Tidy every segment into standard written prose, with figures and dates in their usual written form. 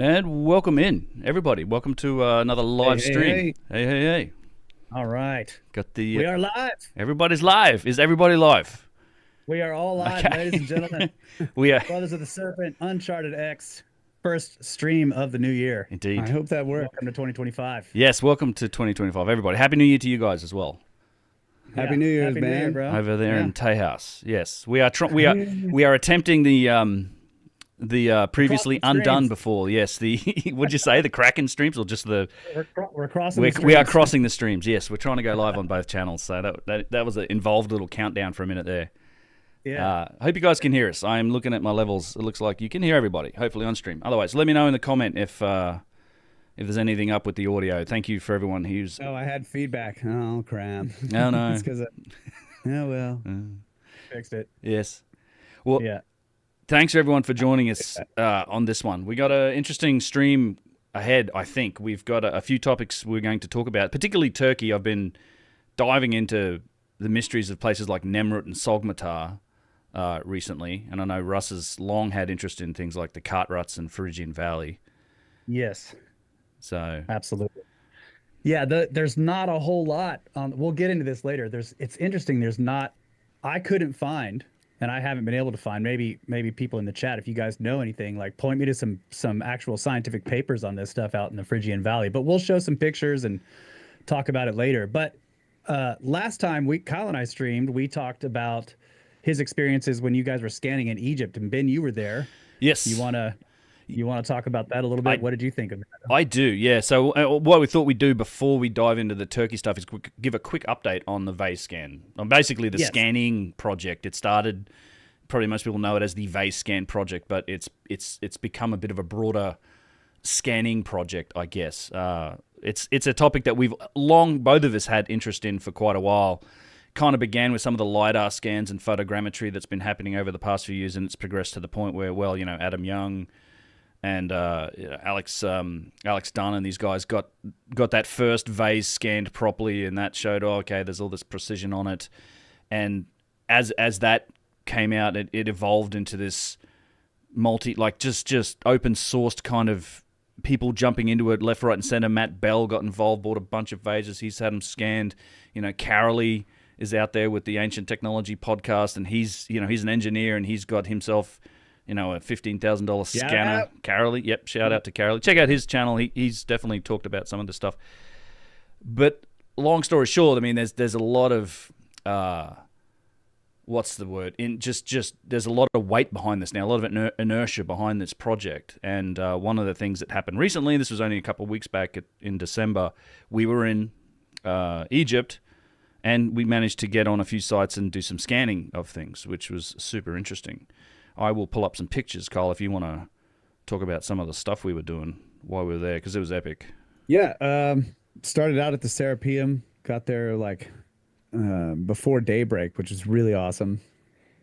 And welcome in, everybody. Welcome to another live stream. Hey. All right. Got the. We are live. Everybody's live. Is everybody live? We are all live, Okay. ladies and gentlemen. We are. Brothers of the Serpent, UnchartedX, first stream of the new year. Indeed. I hope that works. Welcome to 2025. Yes, welcome to 2025, everybody. Happy New Year to you guys as well. Happy New Year's, Happy man. New Year, bro. Over there in Tejas. Yes, we are attempting the previously undone streams. before. Yes, the what'd you say? The Kraken streams or just the? We're crossing. We are crossing the streams. Yes, we're trying to go live on both channels. So that was an involved little countdown for a minute there. Yeah. I hope you guys can hear us. I am looking at my levels. It looks like you can hear everybody, hopefully on stream. Otherwise, let me know in the comment if there's anything up with the audio. Thank you for everyone who's... Oh, I had feedback. Oh, crap. No. It's because Fixed it. Yes. Well, Yeah. thanks everyone for joining us on this one. We got an interesting stream ahead, I think. We've got a few topics we're going to talk about, particularly Turkey. I've been diving into the mysteries of places like Nemrut and Sogmatar recently, and I know Russ has long had interest in things like the ruts and Phrygian Valley. Yes. So Absolutely. Yeah. There's not a whole lot. We'll get into this later. It's interesting. There's not. I couldn't find. And I haven't been able to find, maybe people in the chat, if you guys know anything, like point me to some actual scientific papers on this stuff out in the Phrygian Valley. But we'll show some pictures and talk about it later. But last time Kyle and I streamed, we talked about his experiences when you guys were scanning in Egypt. And Ben, you were there. yes, You wanna talk about that a little bit? What did you think of that? I do, yeah. So what we thought we'd do before we dive into the Turkey stuff is give a quick update on the Vase scan. On basically the scanning project. It started, probably most people know it as the Vase scan project, but it's become a bit of a broader scanning project, I guess. It's a topic that we've both of us had interest in for quite a while. Kind of began with some of the LiDAR scans and photogrammetry that's been happening over the past few years, and it's progressed to the point where, Adam Young and Alex Dunn and these guys got that first vase scanned properly, and that showed, there's all this precision on it. And as that came out, it evolved into this just open sourced kind of people jumping into it left, right, and center. Matt Bell got involved, bought a bunch of vases. He's had them scanned. Carolee is out there with the Ancient Technology podcast, and he's an engineer, and he's got himself a $15,000 scanner. Carolee, yep, shout out to Carolee. Check out his channel. He's definitely talked about some of this stuff. But long story short, I mean, there's a lot of what's the word? There's a lot of weight behind this now, a lot of inertia behind this project. And one of the things that happened recently, this was only a couple of weeks back in December, we were in Egypt, and we managed to get on a few sites and do some scanning of things, which was super interesting. I will pull up some pictures, Kyle, if you want to talk about some of the stuff we were doing while we were there, because it was epic. Yeah. Started out at the Serapeum, got there before daybreak, which was really awesome.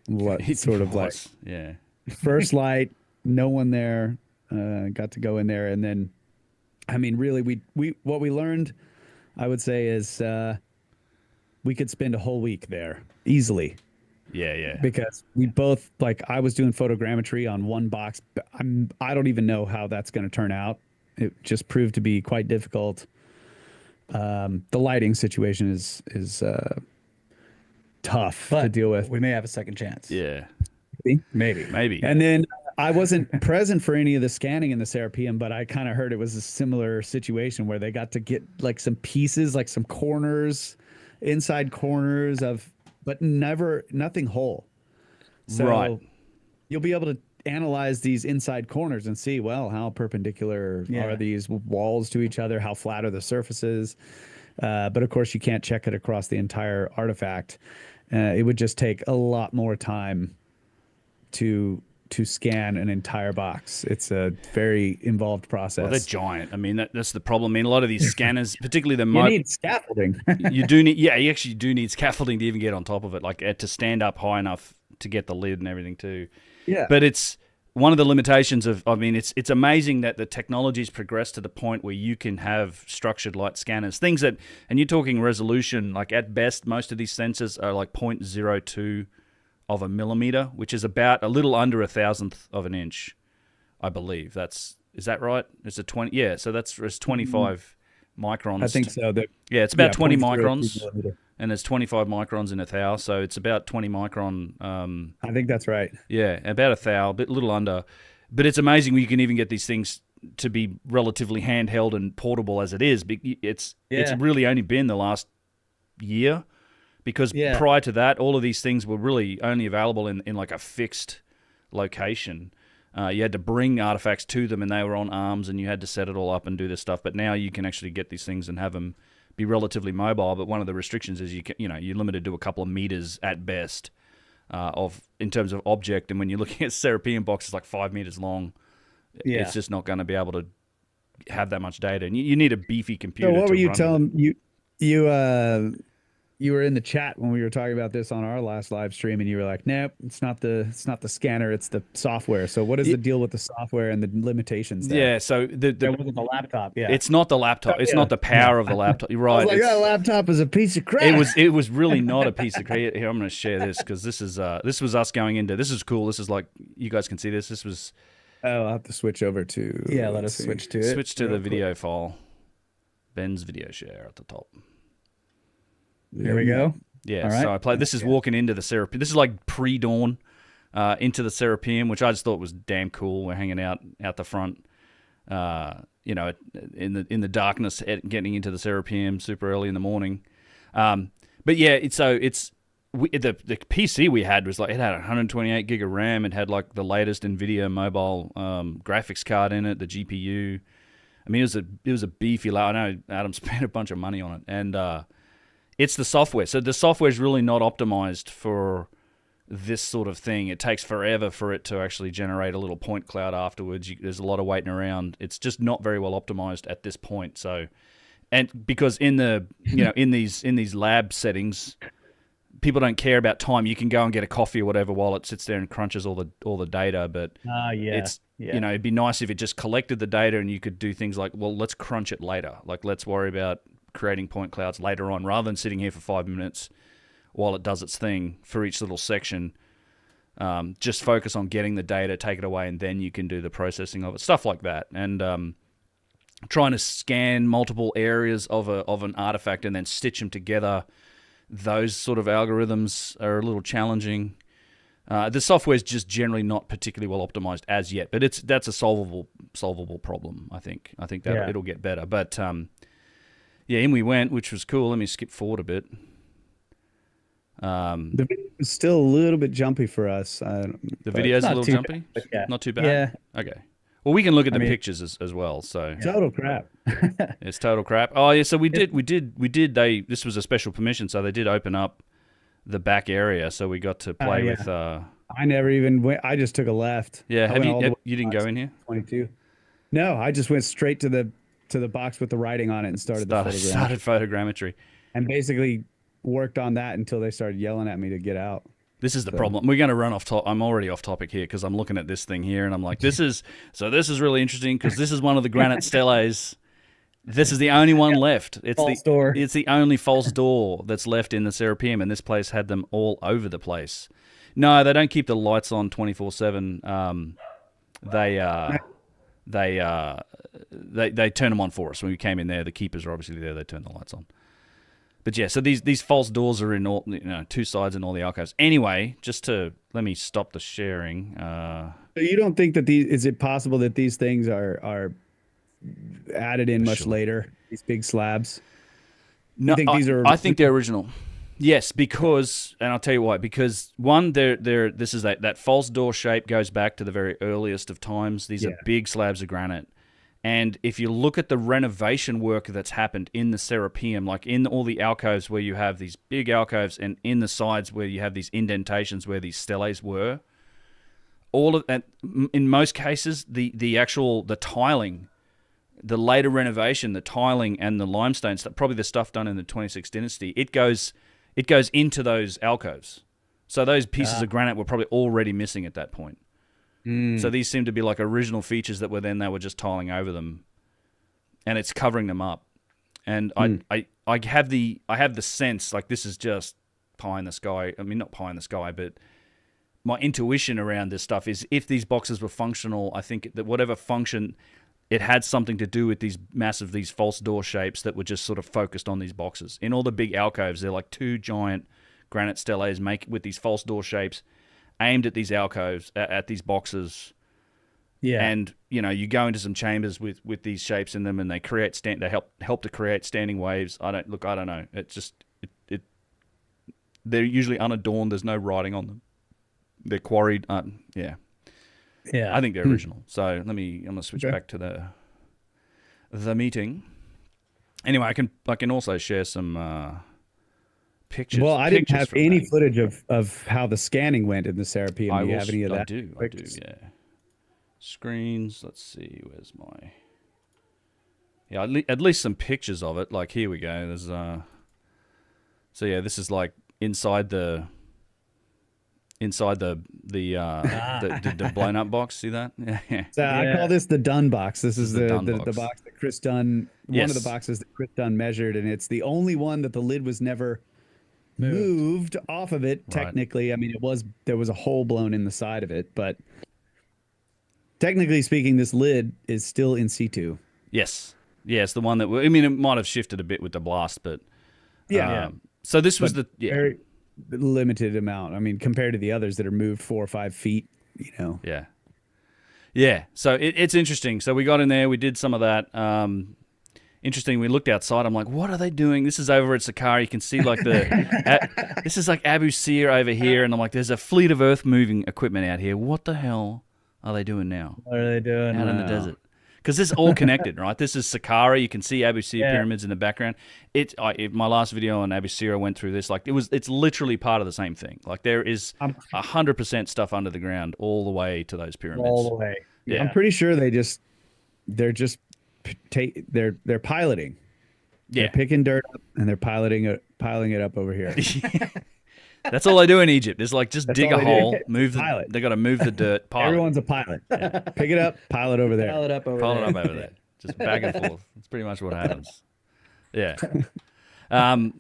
Yeah. First light, no one there. Got to go in there, and then, I mean, really, what we learned, I would say, is we could spend a whole week there easily. Yeah. Because we both, I was doing photogrammetry on one box. But I don't even know how that's going to turn out. It just proved to be quite difficult. The lighting situation is tough to deal with. We may have a second chance. Yeah. Maybe. And then I wasn't present for any of the scanning in the Serapeum, but I kind of heard it was a similar situation where they got to get some pieces, some corners, inside corners but nothing whole. So right. You'll be able to analyze these inside corners and see, well, how perpendicular are these walls to each other? How flat are the surfaces? But of course, you can't check it across the entire artifact. It would just take a lot more time to scan an entire box. It's a very involved process. Well, they're giant. I mean, that's the problem. I mean, a lot of these scanners, particularly the you need scaffolding. you actually do need scaffolding to even get on top of it, to stand up high enough to get the lid and everything too. Yeah. But it's one of the limitations of, it's amazing that the technology's progressed to the point where you can have structured light scanners, things that, and you're talking resolution, at best, most of these sensors are 0.02 of a millimeter, which is about a little under 1,000th of an inch, I believe. Is that right? It's a 20. Yeah, so it's 25 microns. I think so. Yeah, it's about 20 0.03 microns, millimeter. and there's 25 microns in a thou, so it's about 20 micron. I think that's right. Yeah, about a thou, a little under. But it's amazing when you can even get these things to be relatively handheld and portable as it is. It's really only been the last year, because prior to that, all of these things were really only available in like a fixed location. You had to bring artifacts to them, and they were on arms, and you had to set it all up and do this stuff. But now you can actually get these things and have them be relatively mobile. But one of the restrictions is you're limited to a couple of meters at best in terms of object. And when you're looking at serapeum boxes like 5 meters long, it's just not going to be able to have that much data. And you need a beefy computer. So what were you telling it. You were in the chat when we were talking about this on our last live stream, and you were like, "Nope, it's not the scanner, it's the software." So what is the deal with the software and the limitations there? Yeah, so it wasn't the laptop. Yeah, it's not the laptop. It's not the power of the laptop. You're right. I was like, that laptop is a piece of crap. It was really not a piece of crap. Here, I'm going to share this because this was us going into. This is cool. This is like, you guys can see this. This was. Oh, I'll have to switch over to. Yeah, let us switch to it. Switch to the video file. Ben's video share at the top. Here we go. Yeah, all right. So I played. This is walking into the serapeum. This is like pre-dawn into the serapeum, which I just thought was damn cool. We're hanging out the front, in the darkness, getting into the serapeum super early in the morning. But yeah, the PC we had was like, it had 128 gig of RAM. It had like the latest NVIDIA mobile graphics card in it, the GPU. I mean, it was a beefy. I know Adam spent a bunch of money on it, and it's the software. So the software is really not optimized for this sort of thing. It takes forever for it to actually generate a little point cloud afterwards. There's a lot of waiting around. It's just not very well optimized at this point. So, and because in these lab settings, people don't care about time. You can go and get a coffee or whatever while it sits there and crunches all the data. But it'd be nice if it just collected the data and you could do things like, well, let's crunch it later. Like, let's worry about creating point clouds later on, rather than sitting here for 5 minutes while it does its thing for each little section. Just focus on getting the data, take it away, and then you can do the processing of it, stuff like that. And trying to scan multiple areas of an artifact and then stitch them together, those sort of algorithms are a little challenging. The software is just generally not particularly well optimized as yet, but that's a solvable problem. I think that it'll get better. But yeah, in we went, which was cool. Let me skip forward a bit. The video is still a little bit jumpy for us. The video's a little jumpy? Not too bad? Yeah. Okay. Well, we can look at the pictures as well. So total crap. It's total crap. Oh yeah, so we did. This was a special permission, so they did open up the back area, so we got to play with. I never even went. I just took a left. Yeah, you didn't go in here? 22. No, I just went straight to the box with the writing on it and started photogrammetry, and basically worked on that until they started yelling at me to get out. This is the problem. We're going to run off top. I'm already off topic here because I'm looking at this thing here and I'm like, this is really interesting because this is one of the granite steles. This is the only one left. It's the only false door that's left in the serapeum, and this place had them all over the place. No, they don't keep the lights on 24/7. They turn them on for us when we came in there. The keepers are obviously there. They turn the lights on. But yeah, so these false doors are in all, two sides in all the archives. Anyway, let me stop the sharing. So you don't think that is it possible that these things are added in much later? These big slabs. No, I think they're original. Yes, because, and I'll tell you why. Because one, this is that false door shape goes back to the very earliest of times. These are big slabs of granite. And if you look at the renovation work that's happened in the serapeum, like in all the alcoves where you have these big alcoves and in the sides where you have these indentations where these steles were, all of that, in most cases, the tiling, the later renovation, the tiling and the limestone stuff, probably the stuff done in the 26th dynasty, it goes into those alcoves. So those pieces of granite were probably already missing at that point. So these seem to be like original features that they were just tiling over them, and it's covering them up. And I have the sense like this is just pie in the sky. I mean, not pie in the sky, but my intuition around this stuff is if these boxes were functional, I think that whatever function it had something to do with these false door shapes that were just sort of focused on these boxes. In all the big alcoves, they're like 2 giant granite steles with these false door shapes aimed at these alcoves, at these boxes. Yeah. And, you go into some chambers with these shapes in them, and they create they help to create standing waves. I don't know. It's just they're usually unadorned. There's no writing on them. They're quarried. Yeah. I think they're original. So I'm gonna switch back to the meeting. Anyway, I can also share some pictures. Well, I didn't have any footage of how the scanning went in the serapeum. Do you have any of that? I do. Yeah. Screens. Let's see. Where's my? Yeah, at least some pictures of it. Like here we go. There's So yeah, this is like inside the blown up box. See that? Yeah. So I call this the Dunn box. This is the box that Chris Dunn. One of the boxes that Chris Dunn measured, and it's the only one that the lid was never moved off of it. Technically, I mean, there was a hole blown in the side of it, but technically speaking, this lid is still in situ. Yes. Yeah, it's the one that it might have shifted a bit with the blast, but so this was very limited amount. I mean, compared to the others that are moved 4 or 5 feet, Yeah. Yeah. So it's interesting. So we got in there, we did some of that. Interesting. We looked outside. I'm like, what are they doing? This is over at Saqqara. You can see like this is like Abu Sir over here. And I'm like, there's a fleet of earth moving equipment out here. What the hell are they doing now? What are they doing out in the desert? Because this is all connected, right? This is Saqqara. You can see Abu Sir pyramids in the background. My last video on Abu Sir, I went through this. Like it's literally part of the same thing. Like there is 100% stuff under the ground all the way to those pyramids. All the way. Yeah. I'm pretty sure they're piloting. Yeah. They're picking dirt up and they're piling it up over here. That's all they do in Egypt. Is like just dig a hole, move pilot. They got to move the dirt. Pilot. Everyone's a pilot. Yeah. Pick it up, pilot over there. Pilot up over there. Just back and forth. That's pretty much what happens. Yeah. And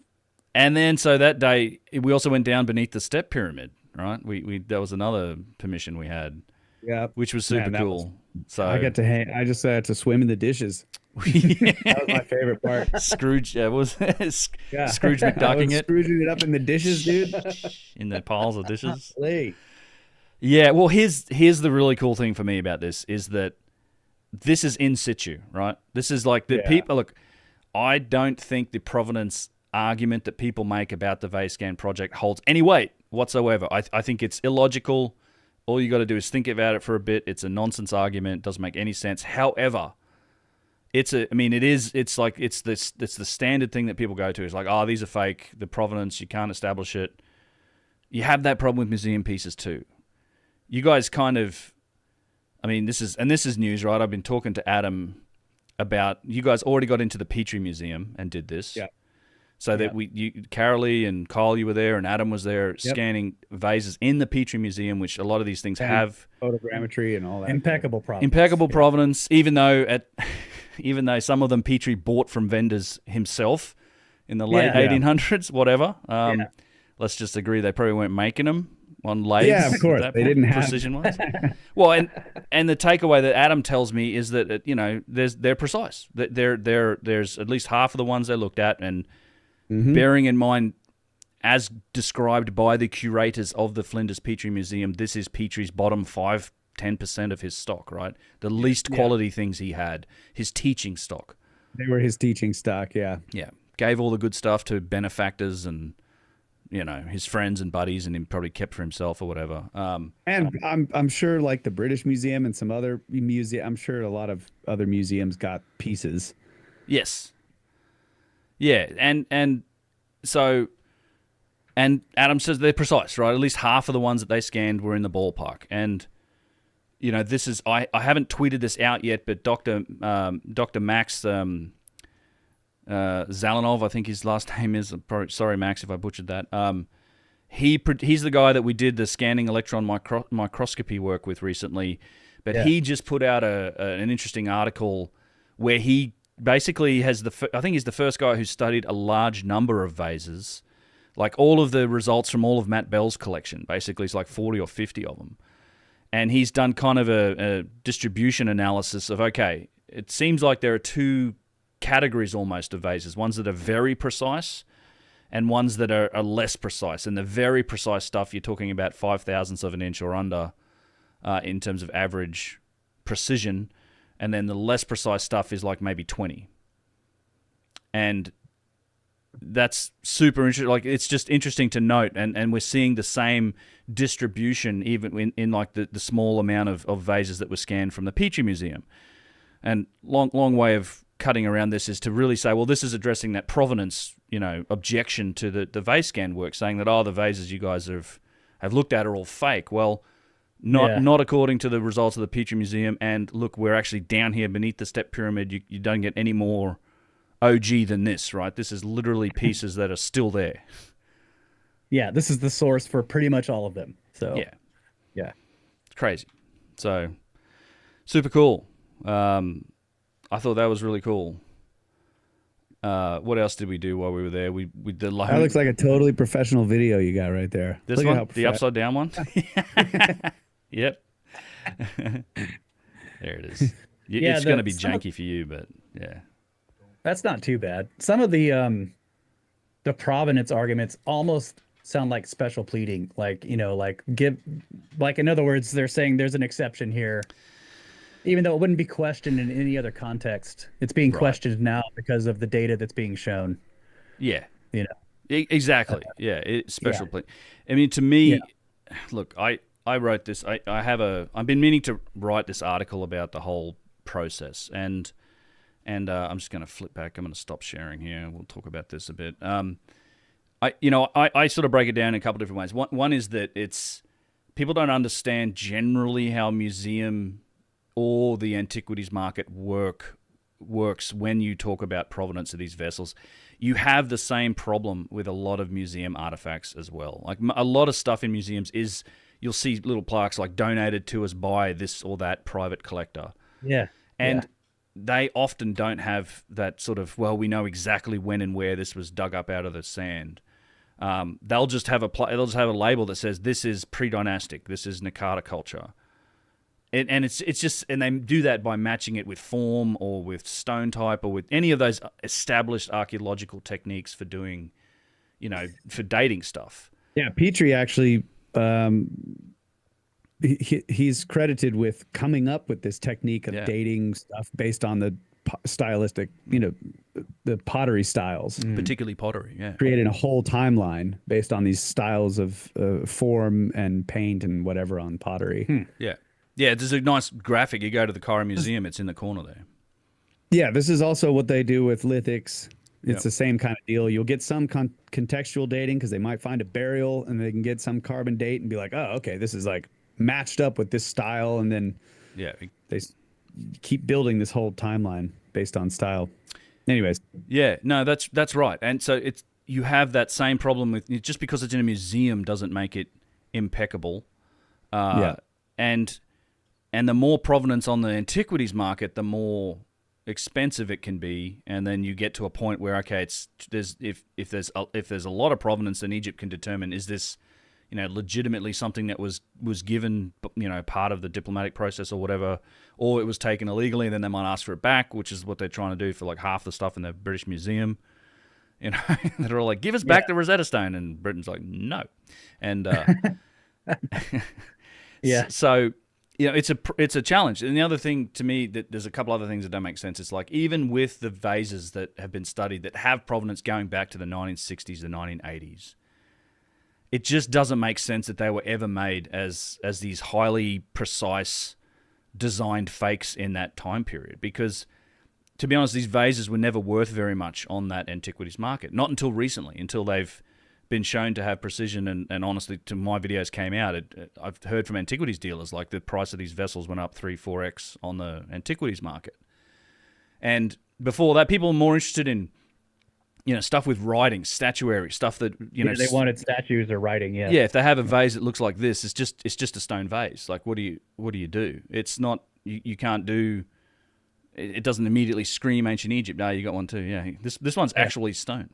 then so that day we also went down beneath the step pyramid. Right. We that was another permission we had. Yeah. Which was super cool. So I got to I just had to swim in the dishes. That was my favorite part. Scrooge was Scrooge McDucking it. Scrooging it up in the dishes, dude. In the piles of dishes. Golly. Yeah, well here's the really cool thing for me about this is that this is in situ, right? This is like the people look, I don't think the provenance argument that people make about the Vase Scan project holds any weight whatsoever. I think it's illogical. All you got to do is think about it for a bit. It's a nonsense argument. It doesn't make any sense. However, it's the standard thing that people go to. Is like, oh, these are fake. The provenance, you can't establish it. You have that problem with museum pieces too. You guys kind of, I mean, this is news, right? I've been talking to Adam about, you guys already got into the Petrie Museum and did this. Yeah. So that Carolee and Kyle, you were there, and Adam was there scanning vases in the Petrie Museum, which a lot of these things have photogrammetry and all that. Impeccable provenance. Impeccable provenance, even though some of them Petrie bought from vendors himself in the late 1800s, whatever. Let's just agree they probably weren't making them on lathes. Yeah, of course. They didn't have precision-wise. Well, and the takeaway that Adam tells me is that they're precise. There's at least half of the ones they looked at, and bearing in mind, as described by the curators of the Flinders Petrie Museum, this is Petrie's bottom 5-10% of his stock, right? The least quality things he had, his teaching stock. They were his teaching stock, yeah. Yeah. Gave all the good stuff to benefactors and, his friends and buddies, and he probably kept for himself or whatever. And I'm sure like the British Museum and some other I'm sure a lot of other museums got pieces. Yes. Yeah, and so Adam says they're precise, right? At least half of the ones that they scanned were in the ballpark. And this is I haven't tweeted this out yet, but Dr. Max Zalanov, I think his last name is. Sorry, Max, if I butchered that. He's the guy that we did the scanning electron microscopy work with recently, but he just put out an interesting article where he basically has I think he's the first guy who studied a large number of vases, like all of the results from all of Matt Bell's collection. Basically, it's like 40 or 50 of them. And he's done kind of a distribution analysis of, okay, it seems like there are two categories almost of vases, ones that are very precise and ones that are less precise. And the very precise stuff, you're talking about 0.005 of an inch or under in terms of average precision. And then the less precise stuff is like maybe 20. And that's super interesting. Like, it's just interesting to note. And we're seeing the same distribution even in like the small amount of vases that were scanned from the Petrie Museum. And long way of cutting around this is to really say, well, this is addressing that provenance, objection to the vase scan work, saying that, the vases you guys have looked at are all fake. Well, not according to the results of the Petrie Museum. And look, we're actually down here beneath the step pyramid. You don't get any more OG than this, right? This is literally pieces that are still there. Yeah, this is the source for pretty much all of them. So yeah, it's crazy. So super cool. I thought that was really cool. What else did we do while we were there? We did that looks like a totally professional video you got right there. This one, the upside down one. Yep. There it is. It's going to be janky for you, but yeah, that's not too bad. Some of the provenance arguments almost sound like special pleading, like in other words, they're saying there's an exception here. Even though it wouldn't be questioned in any other context, it's being questioned now because of the data that's being shown. Yeah, exactly. Yeah, it's special play. I mean, to me, look, I wrote this. I've been meaning to write this article about the whole process, and I'm just going to flip back. I'm going to stop sharing here. We'll talk about this a bit. I sort of break it down in a couple different ways. One is that people don't understand generally how museum or the antiquities market works when you talk about provenance of these vessels. You have the same problem with a lot of museum artifacts as well. Like a lot of stuff in museums is, you'll see little plaques like donated to us by this or that private collector. Yeah. And they often don't have that sort of, well, we know exactly when and where this was dug up out of the sand. They'll just have a label that says this is pre-dynastic, this is Nakata culture. And it's just, and they do that by matching it with form or with stone type or with any of those established archaeological techniques for doing, for dating stuff. Yeah, Petrie actually, he's credited with coming up with this technique of dating stuff based on the stylistic, the pottery styles. Particularly pottery, yeah. Creating a whole timeline based on these styles of form and paint and whatever on pottery. Yeah. Yeah, there's a nice graphic. You go to the Cairo Museum, it's in the corner there. Yeah, this is also what they do with lithics. It's the same kind of deal. You'll get some contextual dating because they might find a burial and they can get some carbon date and be like, oh, okay, this is like matched up with this style. And then they keep building this whole timeline based on style. Anyways. Yeah, no, that's right. And so you have that same problem with, just because it's in a museum doesn't make it impeccable. And the more provenance on the antiquities market, the more expensive it can be, and then you get to a point where if there's a lot of provenance, then Egypt can determine, is this legitimately something that was given part of the diplomatic process or whatever, or it was taken illegally, and then they might ask for it back, which is what they're trying to do for like half the stuff in the British Museum. They're all like, give us back the Rosetta Stone, and Britain's like, no, and so. It's a challenge. And the other thing to me, that there's a couple other things that don't make sense. It's like, even with the vases that have been studied that have provenance going back to the 1960s, the 1980s, it just doesn't make sense that they were ever made as these highly precise designed fakes in that time period. Because, to be honest, these vases were never worth very much on that antiquities market. Not until recently, until they've been shown to have precision, and honestly, till my videos came out, I've heard from antiquities dealers like the price of these vessels went up 3-4x on the antiquities market. And before that, people were more interested in stuff with writing, statuary, stuff that they wanted statues or writing. Yeah, if they have a vase that looks like this, it's just a stone vase. Like, what do you do? It's not, you can't do. It doesn't immediately scream ancient Egypt. No, you got one too. Yeah, this one's actually stone.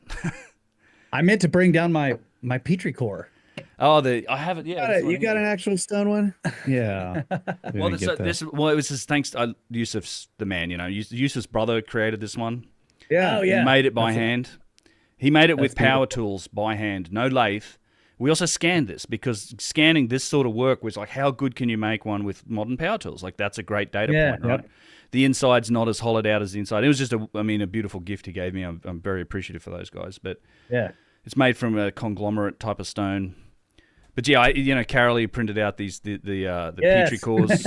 I meant to bring down my Petrie core. Oh, I have it. Yeah, You got an actual stone one? Yeah. Well, it was just thanks to Yusuf's the man. Yusuf's brother created this one. Yeah. Oh, yeah. He made it by hand. He made it with power tools by hand, no lathe. We also scanned this because scanning this sort of work was like, how good can you make one with modern power tools? Like, that's a great data point, right? Yep. The inside's not as hollowed out as the inside. It was just a beautiful gift he gave me. I'm very appreciative for those guys. But Yeah. it's made from a conglomerate type of stone. But yeah, Carolee printed out the Petri cores.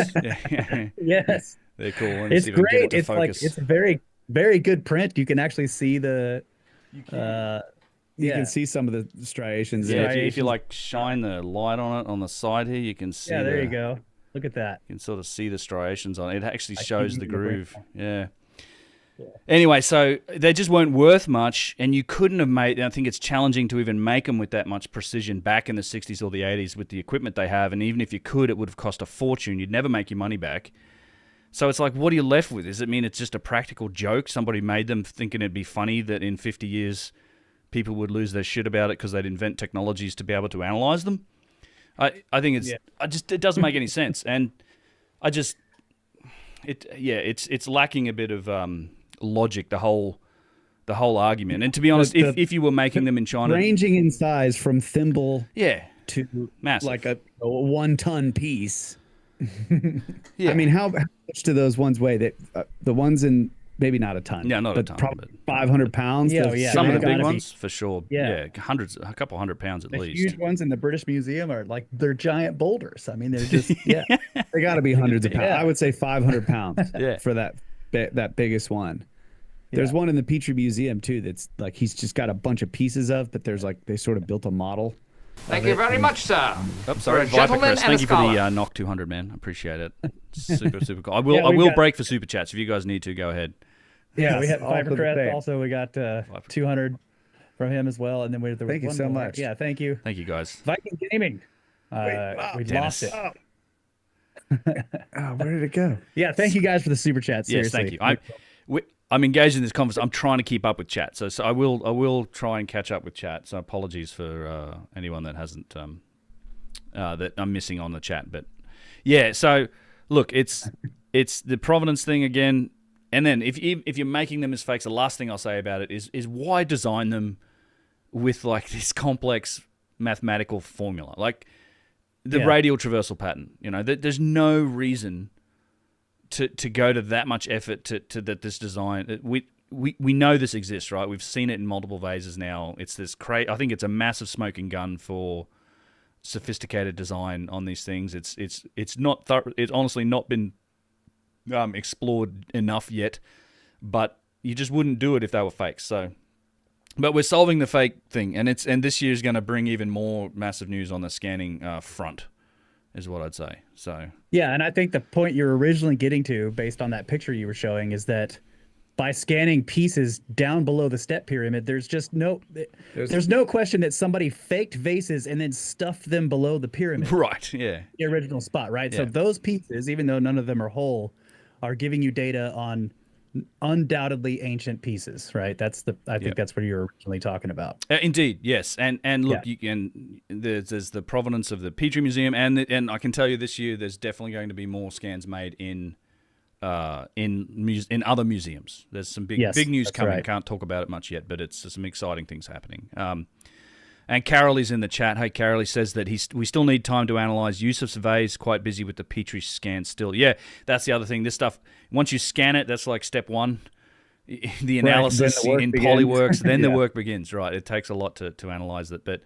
Yes. They're cool. It's great. It's like it's a very, very good print. You can actually see the. You can see some of the striations. Yeah, if you like shine the light on it on the side here, you can see. Yeah, there you go. Look at that. You can sort of see the striations on it. It actually shows the groove. Yeah. Anyway, so they just weren't worth much, and you couldn't have made. I think it's challenging to even make them with that much precision back in the 60s or the 80s with the equipment they have, and even if you could, it would have cost a fortune. You'd never make your money back. So it's like, what are you left with? Does it mean it's just a practical joke? Somebody made them thinking it'd be funny that in 50 years people would lose their shit about it because they'd invent technologies to be able to analyze them? I think it doesn't make any sense, and it's lacking a bit of logic, the whole argument. And to be honest, if you were making them in China, ranging in size from thimble to massive, like a 1 ton piece. Yeah. I mean, how much do those ones weigh? That the ones in maybe not a ton. Yeah, not a ton, probably 500 pounds. Yeah. Some of the Gotta big be. ones for sure. Yeah. A couple hundred pounds at The least. huge ones in the British Museum are like they're giant boulders. I mean, they're just They got to be hundreds of pounds. Yeah. I would say 500 pounds Yeah. for that biggest one. There's one in the Petrie Museum too that's like he's just got a bunch of pieces of, but there's like they sort of built a model. Thank you very much, sir. Oh, sorry, For a gentleman Chris. and a Thank you for the scholar. knock 200, man. I appreciate it. Super cool. I will break for super chats if you guys need to. Go ahead. Yeah, we Yes, had all for the Vipercrest fame. also. We got 200 from him as well, and then there was Thank you one so more. much. Yeah, thank you. Thank you, guys. Viking Gaming. We Dennis. lost it. Oh, where did it go? Yeah, thank you guys for the super chat. Yes, Seriously. thank you. I'm engaged in this conversation. I'm trying to keep up with chat, so I will try and catch up with chat. So apologies for anyone that hasn't that I'm missing on the chat. But yeah, so look, it's the Provenance thing again. And then if you're making them as fakes, the last thing I'll say about it is why design them with like this complex mathematical formula, like the radial traversal pattern. There's no reason to go to that much effort to that this design. We know this exists, right? We've seen it in multiple vases now. It's this I think it's a massive smoking gun for sophisticated design on these things. It's honestly not been explored enough yet, but you just wouldn't do it if they were fakes. So, but we're solving the fake thing, and this year is going to bring even more massive news on the scanning front, is what I'd say. So yeah, and I think the point you're originally getting to, based on that picture you were showing, is that by scanning pieces down below the step pyramid, there's no question that somebody faked vases and then stuffed them below the pyramid. Right. Yeah. The original spot, right? Yeah. So those pieces, even though none of them are whole, are giving you data on undoubtedly ancient pieces, right? I think that's what you're originally talking about. Indeed, yes. And look, there's the provenance of the Petrie Museum, and I can tell you this year there's definitely going to be more scans made in other museums. There's some big news coming. Right. Can't talk about it much yet, but it's some exciting things happening. And Carolee's in the chat. Hey, Carolee says that we still need time to analyze Yusuf's vase. Quite busy with the Petrie scan still. Yeah, that's the other thing. This stuff, once you scan it, that's like step one. The analysis in Polyworks, then the work begins. Right, it takes a lot to analyze it. But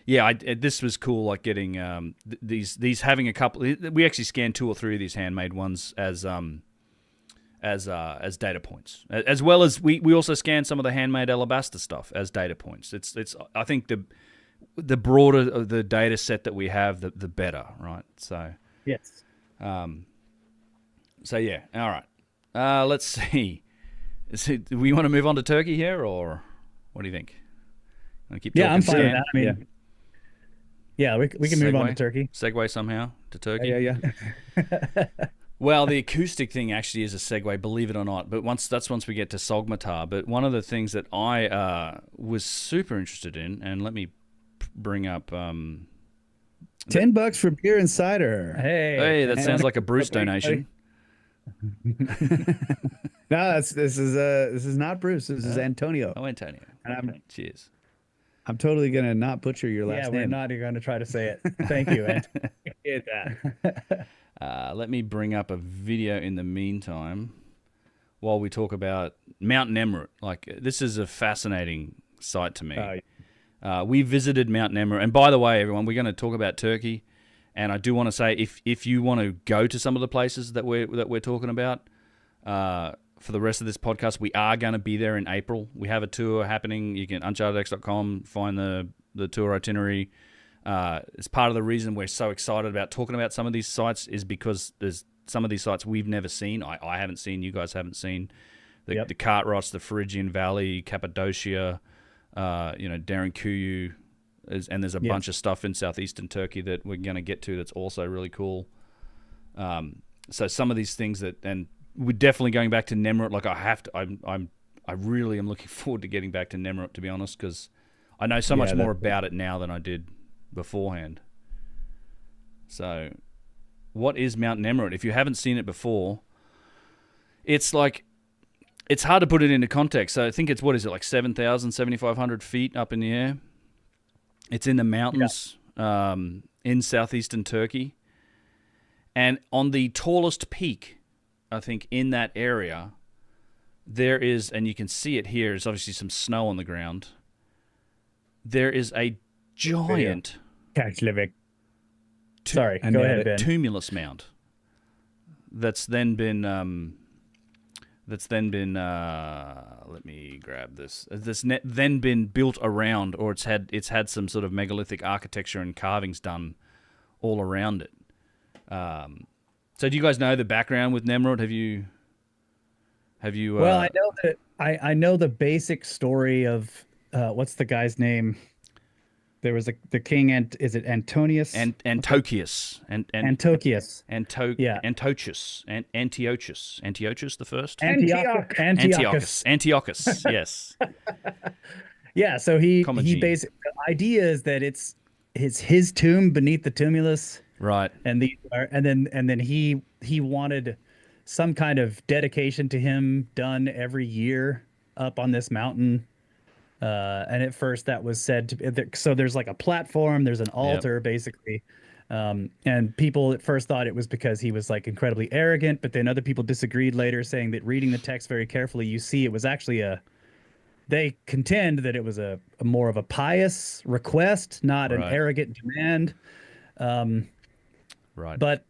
yeah, this was cool. Like getting these having a couple. We actually scanned 2 or 3 of these handmade ones as data points, as well as we also scan some of the handmade alabaster stuff as data points. It's I think the broader the data set that we have, the better, right? So yes. So yeah, all right. Let's see. Do we want to move on to Turkey here, or what do you think? Keep talking I'm fine with scan? that. I mean, yeah, we can move on to Turkey. Segue somehow to Turkey. Yeah. Well, the acoustic thing actually is a segue, believe it or not. But once we get to Sogmatar. But one of the things that I was super interested in, and let me bring up $10 for beer and cider. Hey, that sounds like a Bruce donation. No, this is not Bruce. This is Antonio. Oh, Antonio. And Cheers. I'm totally gonna not butcher your last name. We're not going to try to say it. Thank you, Ant. Get that. Let me bring up a video in the meantime while we talk about Mt Nemrut. Like, this is a fascinating site to me. We visited Mt Nemrut, and by the way, everyone, we're going to talk about Turkey. And I do want to say, if you want to go to some of the places that we're talking about for the rest of this podcast, we are going to be there in April. We have a tour happening. You can UnchartedX.com, find the tour itinerary. It's part of the reason we're so excited about talking about some of these sites is because there's some of these sites we've never seen. I haven't seen. You guys haven't seen. The cart rots, the Phrygian Valley, Cappadocia, Derinkuyu. And there's a bunch of stuff in southeastern Turkey that we're going to get to that's also really cool. So some of these things and we're definitely going back to Nemrut. Like I really am looking forward to getting back to Nemrut, to be honest, because I know so much more about it now than I did beforehand. So what is Mt Nemrut? If you haven't seen it before, it's hard to put it into context. So I think it's, 7,000, 7,500 feet up in the air. It's in the mountains in southeastern Turkey. And on the tallest peak, I think, in that area, there is, and you can see it here, there's obviously some snow on the ground. There is a giant Sorry, go ahead, Ben. tumulus mound that's then been let me grab this. Then been built around, or it's had some sort of megalithic architecture and carvings done all around it. So do you guys know the background with Nemrut? Have you? Well, I know that I know the basic story of what's the guy's name? There was the king, and is it Antonius? Antiochus. Antiochus. Antiochus the first. Antiochus. Yes. Yeah. So he basically, the idea is that it's his tomb beneath the tumulus. Right. And then he wanted some kind of dedication to him done every year up on this mountain. And at first that was said to be, so there's like a platform, there's an altar basically. And people at first thought it was because he was like incredibly arrogant, but then other people disagreed later, saying that reading the text very carefully, you see it was actually they contend that it was a more of a pious request, not an arrogant demand. Right. But,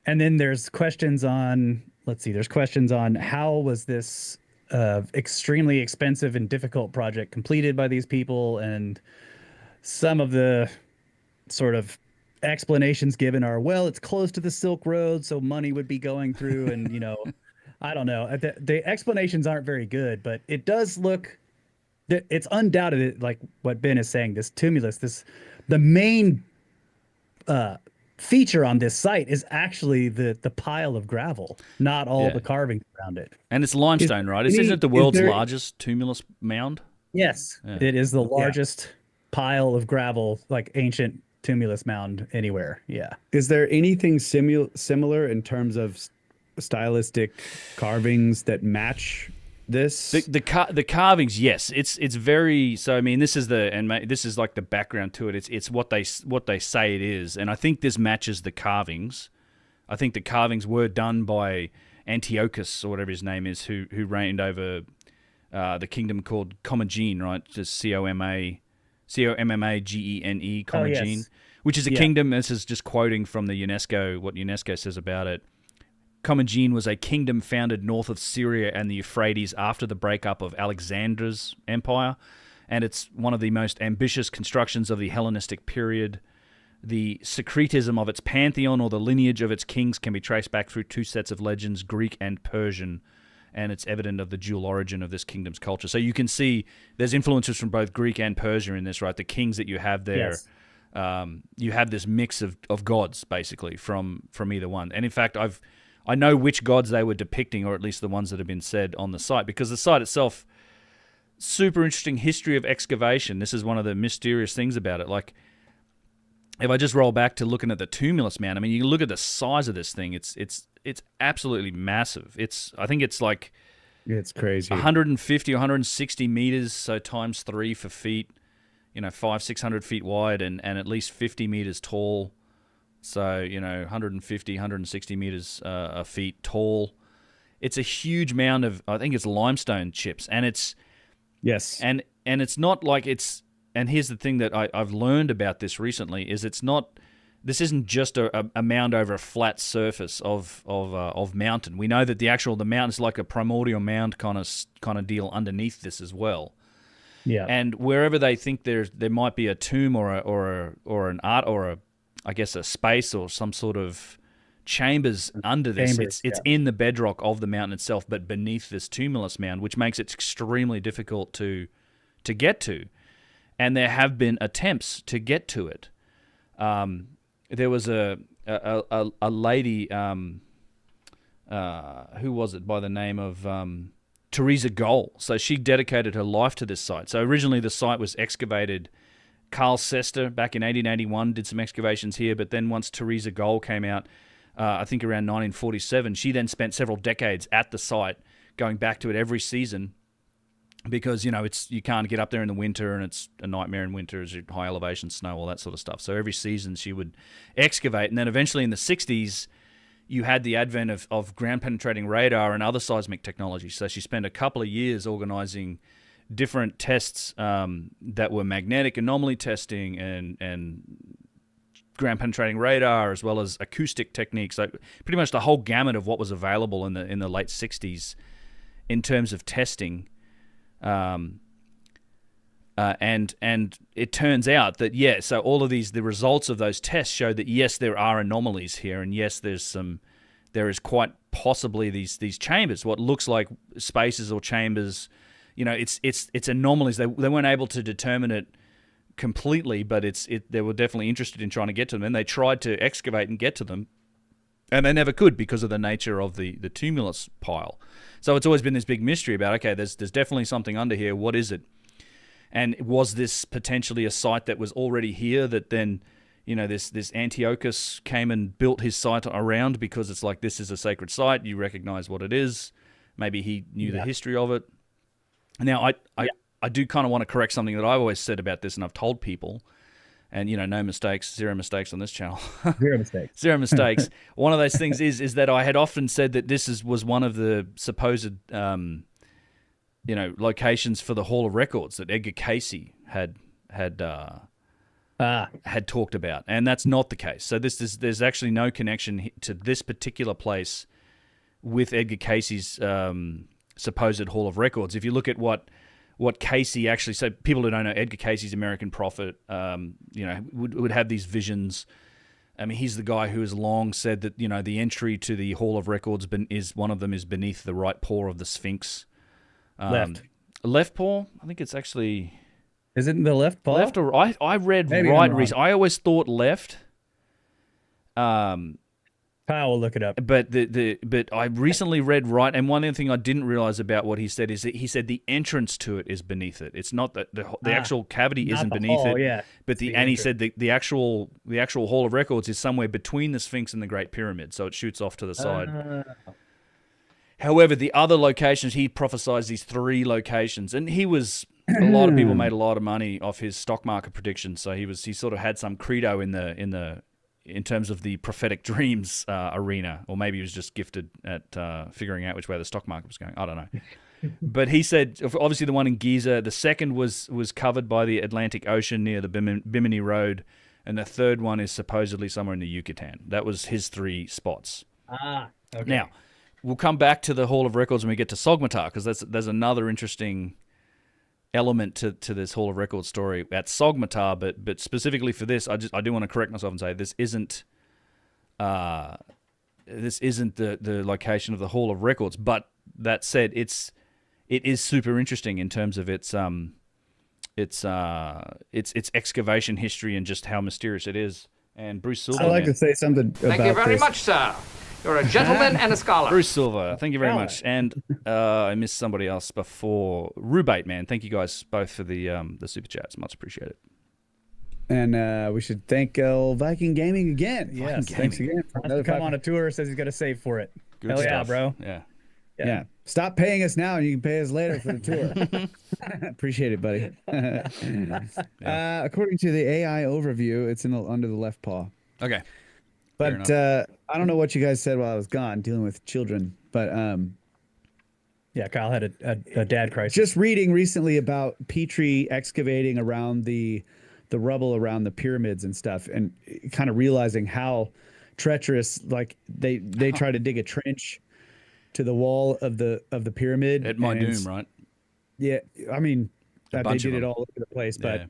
and then there's questions on, there's questions on how was this extremely expensive and difficult project completed by these people, and some of the sort of explanations given are, well, it's close to the Silk Road, so money would be going through, and I don't know. The explanations aren't very good, but it does look, it's undoubted, like what Ben is saying, this tumulus, the main feature on this site is actually the pile of gravel, not all the carvings around it. And it's limestone, right? Isn't it the world's largest tumulus mound? Yes, it is the largest pile of gravel, like ancient tumulus mound anywhere. Yeah. Is there anything similar in terms of stylistic carvings that match this? The carvings, yes, it's very. So I mean, this is like the background to it. It's what they say it is, and I think this matches the carvings. I think the carvings were done by Antiochus, or whatever his name is, who reigned over the kingdom called Commagene, right? Just Commagene, Commagene, which is a kingdom. This is just quoting from the UNESCO, what UNESCO says about it. Commagene was a kingdom founded north of Syria and the Euphrates after the breakup of Alexander's empire, and it's one of the most ambitious constructions of the Hellenistic period. The secretism of its pantheon, or the lineage of its kings, can be traced back through two sets of legends, Greek and Persian, and it's evident of the dual origin of this kingdom's culture. So you can see there's influences from both Greek and Persia in this, right? The kings that you have there, you have this mix of gods, basically, from either one. And in fact, I know which gods they were depicting, or at least the ones that have been said on the site, because the site itself, super interesting history of excavation. This is one of the mysterious things about it. Like, if I just roll back to looking at the tumulus mound, I mean, you look at the size of this thing. It's absolutely massive. I think it's like it's crazy. 150, 160 meters, so times 3 for feet. 500-600 feet wide and at least 50 meters tall. So 150, 160 meters feet tall. It's a huge mound of, I think it's limestone chips, and it's and it's not like it's. And here's the thing that I've learned about this recently is this isn't just a mound over a flat surface of mountain. We know that the mountain is like a primordial mound kind of deal underneath this as well. Yeah. And wherever they think there might be a tomb or an art or a space or some sort of chambers under this, it's in the bedrock of the mountain itself, but beneath this tumulus mound, which makes it extremely difficult to get to. And there have been attempts to get to it. There was a lady, who was it, by the name of Teresa Gohl. So she dedicated her life to this site. So originally the site was excavated. Carl Sester, back in 1881, did some excavations here. But then once Teresa Gohl came out, I think around 1947, she then spent several decades at the site, going back to it every season. Because you can't get up there in the winter, and it's a nightmare in winter as high elevation snow, all that sort of stuff. So every season she would excavate, and then eventually in the 60s you had the advent of ground penetrating radar and other seismic technology. So she spent a couple of years organizing different tests that were magnetic anomaly testing and ground penetrating radar, as well as acoustic techniques. So pretty much the whole gamut of what was available in the late 60s in terms of testing. And it turns out that so all of the results of those tests show that yes, there are anomalies here, and yes, there is quite possibly these chambers, what looks like spaces or chambers. It's anomalies. They weren't able to determine it completely, but they were definitely interested in trying to get to them, and they tried to excavate and get to them, and they never could because of the nature of the tumulus pile. So it's always been this big mystery about, okay, there's definitely something under here. What is it? And was this potentially a site that was already here that then, this Antiochus came and built his site around because it's like, this is a sacred site. You recognize what it is. Maybe he knew the history of it. Now, I do kind of want to correct something that I've always said about this, and I've told people. And, no mistakes, zero mistakes on this channel. Zero mistakes. Zero mistakes. One of those things is that I had often said that this was one of the supposed, locations for the Hall of Records that Edgar Cayce had talked about, and that's not the case. So there's actually no connection to this particular place with Edgar Cayce's supposed Hall of Records. If you look at what Cayce actually said, people who don't know, Edgar Cayce's American prophet, would have these visions. I mean, he's the guy who has long said that, the entry to the Hall of Records is one of them is beneath the right paw of the Sphinx. Left paw? I think it's actually... Is it in the left paw? Left or right? I read Maybe right recently. I always thought left. Kyle will look it up. But but I recently read right, and one other thing I didn't realize about what he said is that he said the entrance to it is beneath it. It's not that the actual cavity isn't beneath it. Yeah, but he said the actual Hall of Records is somewhere between the Sphinx and the Great Pyramid, so it shoots off to the side. However, the other locations, he prophesied these 3 locations, and a lot of people made a lot of money off his stock market predictions. So he sort of had some credo in terms of the prophetic dreams arena, or maybe he was just gifted at figuring out which way the stock market was going. I don't know. But he said, obviously the one in Giza, the second was covered by the Atlantic Ocean near the Bimini Road, and the third one is supposedly somewhere in the Yucatan. That was his 3 spots. Okay. Now, we'll come back to the Hall of Records when we get to Sogmatar, because there's another interesting element to this Hall of Records story at Sogmatar, but specifically for this, I do want to correct myself and say this isn't the location of the Hall of Records. But that said, it is super interesting in terms of its excavation history and just how mysterious it is. And Bruce Silver, I'd like to say something about Thank you very much, sir. You're a gentleman and a scholar. Bruce Silver, thank you very much. And I missed somebody else before. Rubate, man, thank you guys both for the super chats. Much appreciated. And we should thank Viking Gaming again. Yes, thanks again. For another come on a tour. Says he's got to save for it. Good Hell stuff. yeah, bro. Yeah. Stop paying us now, and you can pay us later for the tour. Appreciate it, buddy. According to the AI overview, it's under the left paw. Okay. But I don't know what you guys said while I was gone dealing with children. But yeah, Kyle had a dad crisis. Just reading recently about Petrie excavating around the rubble around the pyramids and stuff, and kind of realizing how treacherous. Like they try to dig a trench to the wall of the pyramid at my doom, right? Yeah, I mean, they did it all over the place, but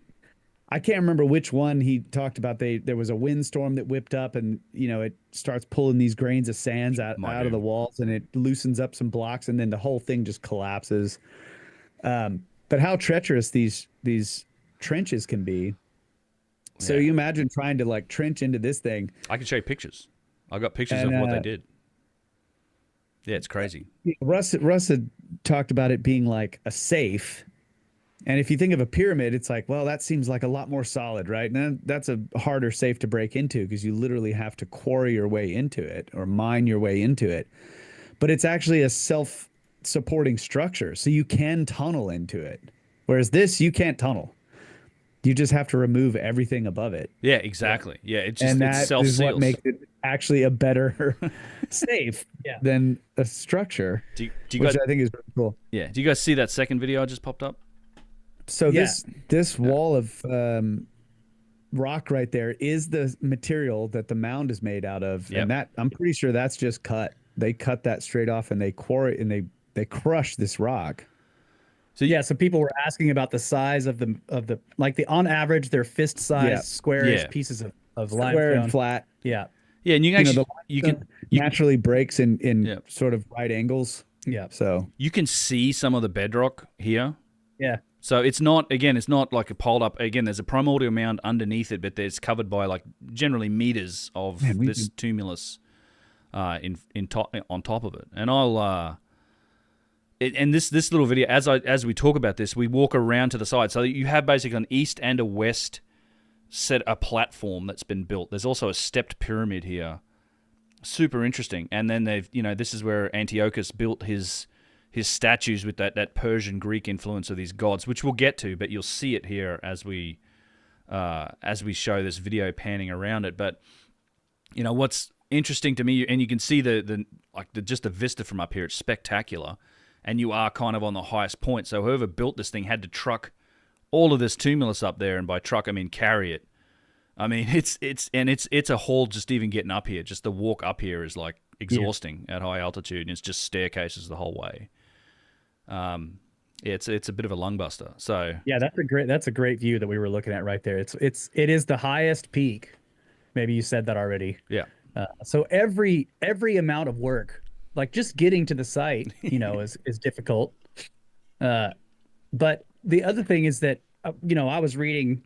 I can't remember which one he talked about. There was a windstorm that whipped up, and it starts pulling these grains of sands out of the walls, and it loosens up some blocks, and then the whole thing just collapses. But how treacherous these trenches can be. So you imagine trying to like trench into this thing. I can show you pictures. I got pictures of what they did. Yeah, it's crazy. Russ had talked about it being like a safe. And if you think of a pyramid, it's like, well, that seems like a lot more solid, right? And that's a harder safe to break into because you literally have to quarry your way into it or mine your way into it. But it's actually a self-supporting structure, so you can tunnel into it. Whereas this, you can't tunnel. You just have to remove everything above it. Yeah, exactly. Yeah, it's just and that it's self-seals. is what makes it actually a better safe than a structure, do you which guys, I think is really cool. Yeah. Do you guys see that second video I just popped up? So this wall of rock right there is the material that the mound is made out of, and that I'm pretty sure that's just cut. They cut that straight off, and they quarry and they crush this rock. So so people were asking about the size of the on average they're fist size squarish pieces of limestone. Square and flat. Yeah. Yeah, and you can actually you can naturally breaks in sort of right angles. Yeah. So you can see some of the bedrock here. Yeah. So it's not like a piled up. Again, there's a primordial mound underneath it, but there's covered by like generally meters of this tumulus on top of it. And I'll and this little video, as we talk about this, we walk around to the side. So you have basically an east and a west a platform that's been built. There's also a stepped pyramid here. Super interesting. And then this is where Antiochus built his statues with that Persian Greek influence of these gods, which we'll get to, but you'll see it here as we show this video panning around it. But what's interesting to me, and you can see just the vista from up here, it's spectacular. And you are kind of on the highest point. So whoever built this thing had to truck all of this tumulus up there, and by truck I mean carry it. I mean it's a haul just even getting up here. Just the walk up here is like exhausting at high altitude, and it's just staircases the whole way. It's a bit of a lung buster. So that's a great view that we were looking at right there. It is the highest peak. Maybe you said that already. Yeah. So every amount of work, like just getting to the site, is difficult. But the other thing is that I was reading.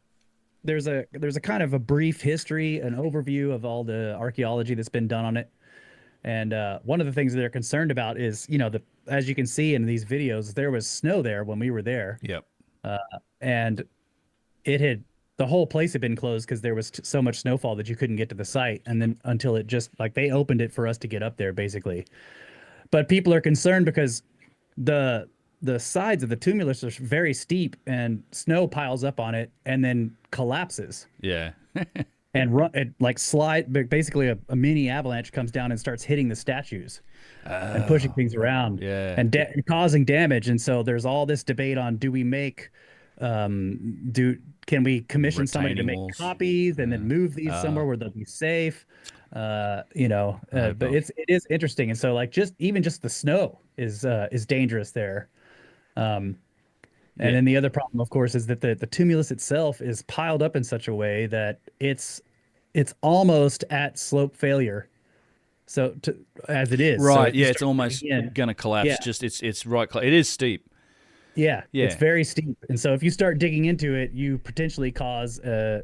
There's a kind of a brief history, an overview of all the archaeology that's been done on it. And one of the things that they're concerned about is, as you can see in these videos, there was snow there when we were there. Yep. And the whole place had been closed because there was so much snowfall that you couldn't get to the site. And then until it just they opened it for us to get up there, basically. But people are concerned because the sides of the tumulus are very steep, and snow piles up on it and then collapses. Yeah. And basically a mini avalanche comes down and starts hitting the statues and pushing things around and causing damage. And so there's all this debate on, do we make can we commission somebody to make copies and then move these somewhere where they'll be safe? But it is interesting. And so even just the snow is dangerous there. And then the other problem, of course, is that the tumulus itself is piled up in such a way that it's almost at slope failure. So as it is, right? So it's almost going to collapse. Yeah. Just it's right. It is steep. Yeah, it's very steep, and so if you start digging into it, you potentially cause a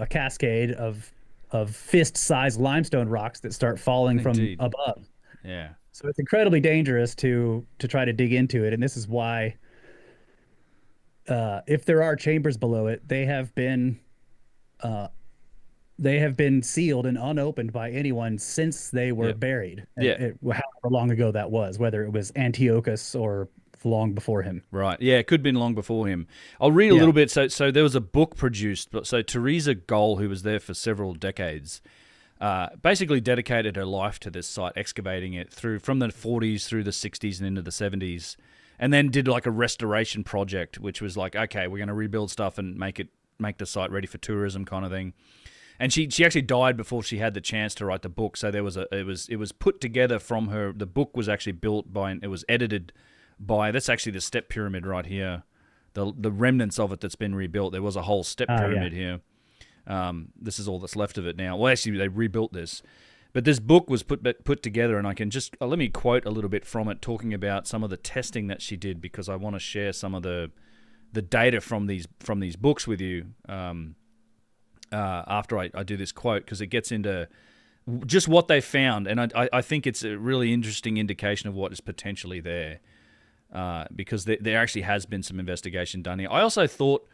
cascade of fist-sized limestone rocks that start falling from above. Yeah. So it's incredibly dangerous to try to dig into it, and this is why, if there are chambers below it, they have been they have been sealed and unopened by anyone since they were buried. However long ago that was, whether it was Antiochus or long before him. Right. Yeah, it could have been long before him. I'll read a little bit. So there was a book produced. So Teresa Goll, who was there for several decades, basically dedicated her life to this site, excavating it from the 40s through the 60s and into the 70s, and then did like a restoration project, which was like, okay, we're going to rebuild stuff and make the site ready for tourism kind of thing. And she actually died before she had the chance to write the book. So there was it was put together from her. The book was actually built by, and it was edited by, that's actually the step pyramid right here, the remnants of it that's been rebuilt. There was a whole step pyramid here. This is all that's left of it now. Well, actually, they rebuilt this. But this book was put together, and I can just let me quote a little bit from it, talking about some of the testing that she did, because I want to share some of the data from these books with you after I do this quote, because it gets into just what they found, and I think it's a really interesting indication of what is potentially there, because there actually has been some investigation done here. I also thought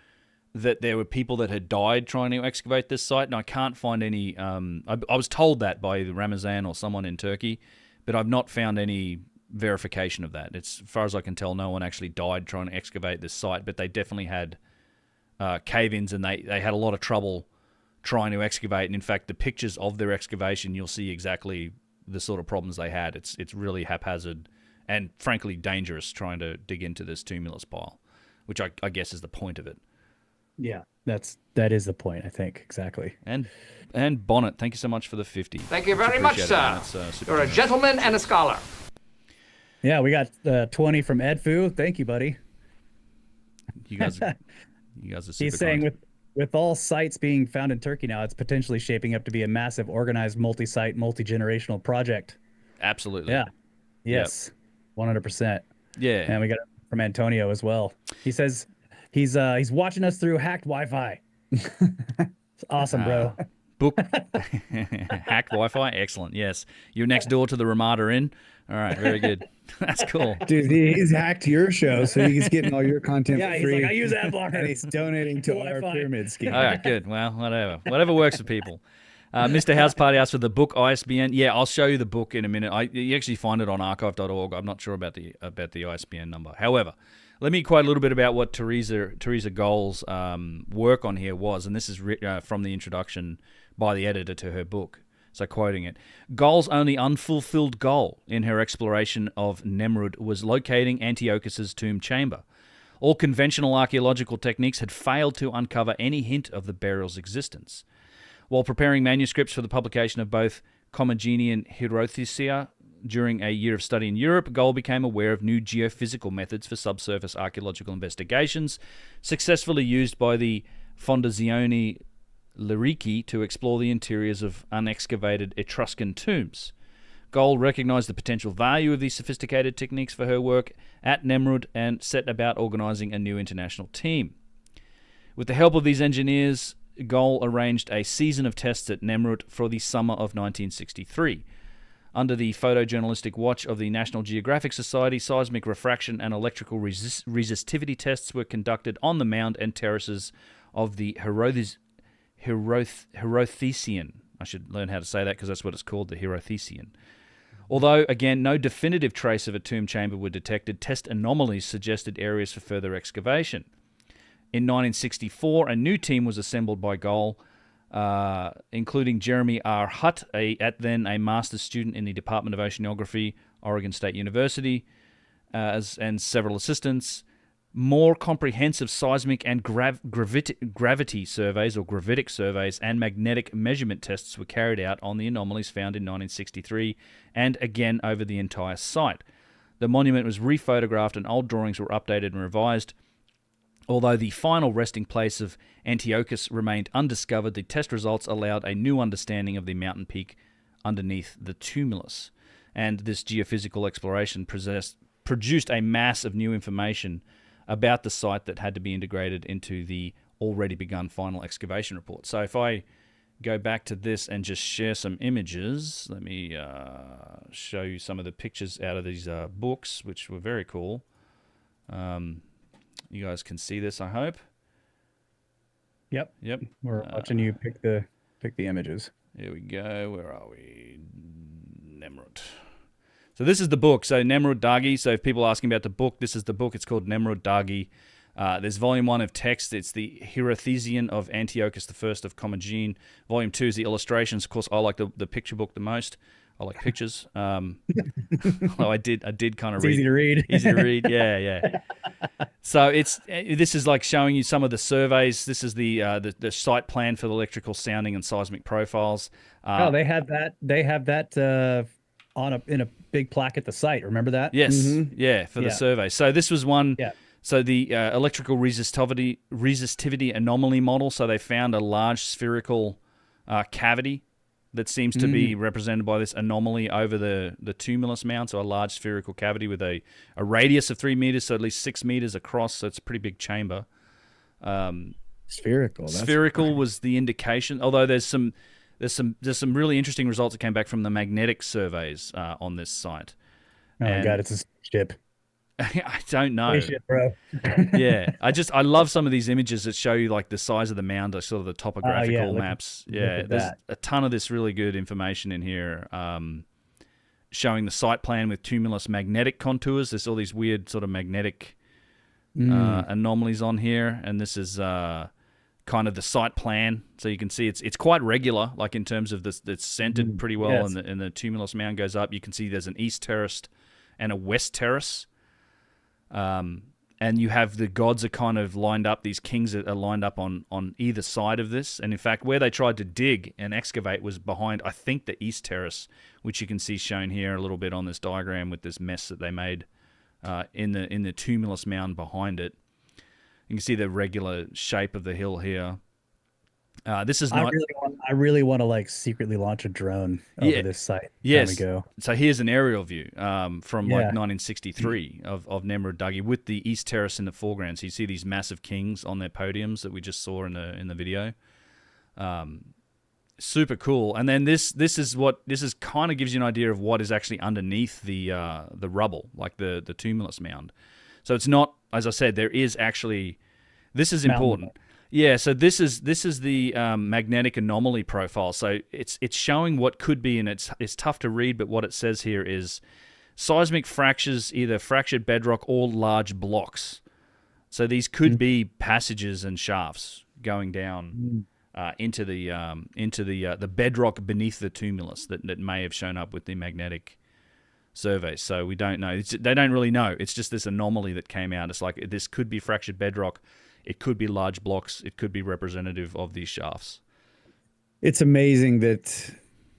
that there were people that had died trying to excavate this site, and I can't find any. I was told that by the Ramazan or someone in Turkey, but I've not found any verification of that. It's, as far as I can tell, no one actually died trying to excavate this site, but they definitely had cave-ins, and they had a lot of trouble trying to excavate. And in fact, the pictures of their excavation, you'll see exactly the sort of problems they had. It's really haphazard and frankly dangerous trying to dig into this tumulus pile, which I guess is the point of it. Yeah, that is the point, I think, exactly. And Bonnet, thank you so much for the 50. Thank you very much, sir. You're a gentleman and a scholar. Yeah, we got 20 from Edfu. Thank you, buddy. You guys are super He's saying with all sites being found in Turkey now, it's potentially shaping up to be a massive, organized, multi-site, multi-generational project. Absolutely. Yeah. Yes. 100%. Yeah. And we got it from Antonio as well. He says he's watching us through hacked Wi-Fi. It's awesome, bro. Book hacked Wi-Fi. Excellent. Yes. You're next door to the Ramada Inn. All right. Very good. That's cool. Dude, he's hacked your show, so he's getting all your content for free. He's like, I use ad blocker. And he's donating to our pyramid scheme. All right, good. Well, whatever works for people. Mr. House Party asked for the book ISBN. Yeah, I'll show you the book in a minute. You actually find it on archive.org. I'm not sure about the ISBN number. However, let me quote a little bit about what Teresa Goll's work on here was, and this is from the introduction by the editor to her book. So quoting it, Goll's only unfulfilled goal in her exploration of Nemrut was locating Antiochus's tomb chamber. All conventional archaeological techniques had failed to uncover any hint of the burial's existence. While preparing manuscripts for the publication of both Commagene and Hierothesia during a year of study in Europe, Goll became aware of new geophysical methods for subsurface archaeological investigations, successfully used by the Fondazione Lirici to explore the interiors of unexcavated Etruscan tombs. Goll recognized the potential value of these sophisticated techniques for her work at Nemrut and set about organizing a new international team. With the help of these engineers, Goll arranged a season of tests at Nemrut for the summer of 1963. Under the photojournalistic watch of the National Geographic Society, seismic refraction and electrical resistivity tests were conducted on the mound and terraces of the Hierothecian. I should learn how to say that because that's what it's called, the Hierothecian. Although, again, no definitive trace of a tomb chamber were detected, test anomalies suggested areas for further excavation. In 1964, a new team was assembled by Goll, including Jeremy R. Hutt, then a master's student in the Department of Oceanography, Oregon State University, and several assistants. More comprehensive seismic and gravity surveys or gravitic surveys and magnetic measurement tests were carried out on the anomalies found in 1963 and again over the entire site. The monument was rephotographed and old drawings were updated and revised. Although the final resting place of Antiochus remained undiscovered, the test results allowed a new understanding of the mountain peak underneath the tumulus. And this geophysical exploration produced a mass of new information about the site that had to be integrated into the already begun final excavation report. So if I go back to this and just share some images, let me show you some of the pictures out of these books, which were very cool. You guys can see this, I hope. Yep. Yep. We're watching you pick the images. Here we go. Where are we? Nemrut. So this is the book. So Nemrut Dagi. So if people are asking about the book, this is the book. It's called Nemrut Dagi. There's volume 1 of text. It's the Hierothesian of Antiochus I of Commagene. Volume 2 is the illustrations. Of course, I like the picture book the most. I like pictures. Although I did kind of read. Easy to read. Easy to read. Yeah. So this is like showing you some of the surveys. This is the site plan for the electrical sounding and seismic profiles. They have that in a big plaque at the site. Remember that? Yes. Yeah, for the survey. So this was one. Yeah. So the electrical resistivity anomaly model. So they found a large spherical cavity that seems to be represented by this anomaly over the tumulus mound. So a large spherical cavity with a radius of 3 meters, so at least 6 meters across. So it's a pretty big chamber. Spherical. Spherical was the indication. Although there's some really interesting results that came back from the magnetic surveys on this site. Oh my God, it's a ship. I don't know. Spaceship, bro. Yeah, I love some of these images that show you like the size of the mound, like sort of the topographical maps. Yeah, there's a ton of this really good information in here, showing the site plan with tumulus magnetic contours. There's all these weird sort of magnetic anomalies on here, and this is kind of the site plan. So you can see it's quite regular, like in terms of this. It's centered pretty well, and the tumulus mound goes up. You can see there's an east terrace and a west terrace. And you have the gods are kind of lined up. These kings are lined up on either side of this. And in fact, where they tried to dig and excavate was behind, I think, the east terrace, which you can see shown here a little bit on this diagram with this mess that they made in the tumulus mound behind it. You can see the regular shape of the hill here. This is not. I really want to like secretly launch a drone over this site. Yes. We go. So here's an aerial view from like 1963 of Nemrut Dagi with the east terrace in the foreground. So you see these massive kings on their podiums that we just saw in the video. Super cool. And then this is kind of gives you an idea of what is actually underneath the rubble, like the tumulus mound. So it's not, as I said, there is actually. This is important. Yeah, so this is the magnetic anomaly profile. So it's showing what could be, and it's tough to read, but what it says here is seismic fractures, either fractured bedrock or large blocks. So these could be passages and shafts going down into the bedrock beneath the tumulus that may have shown up with the magnetic survey. So we don't know. They don't really know. It's just this anomaly that came out. It's like this could be fractured bedrock. It could be large blocks. It could be representative of these shafts. It's amazing that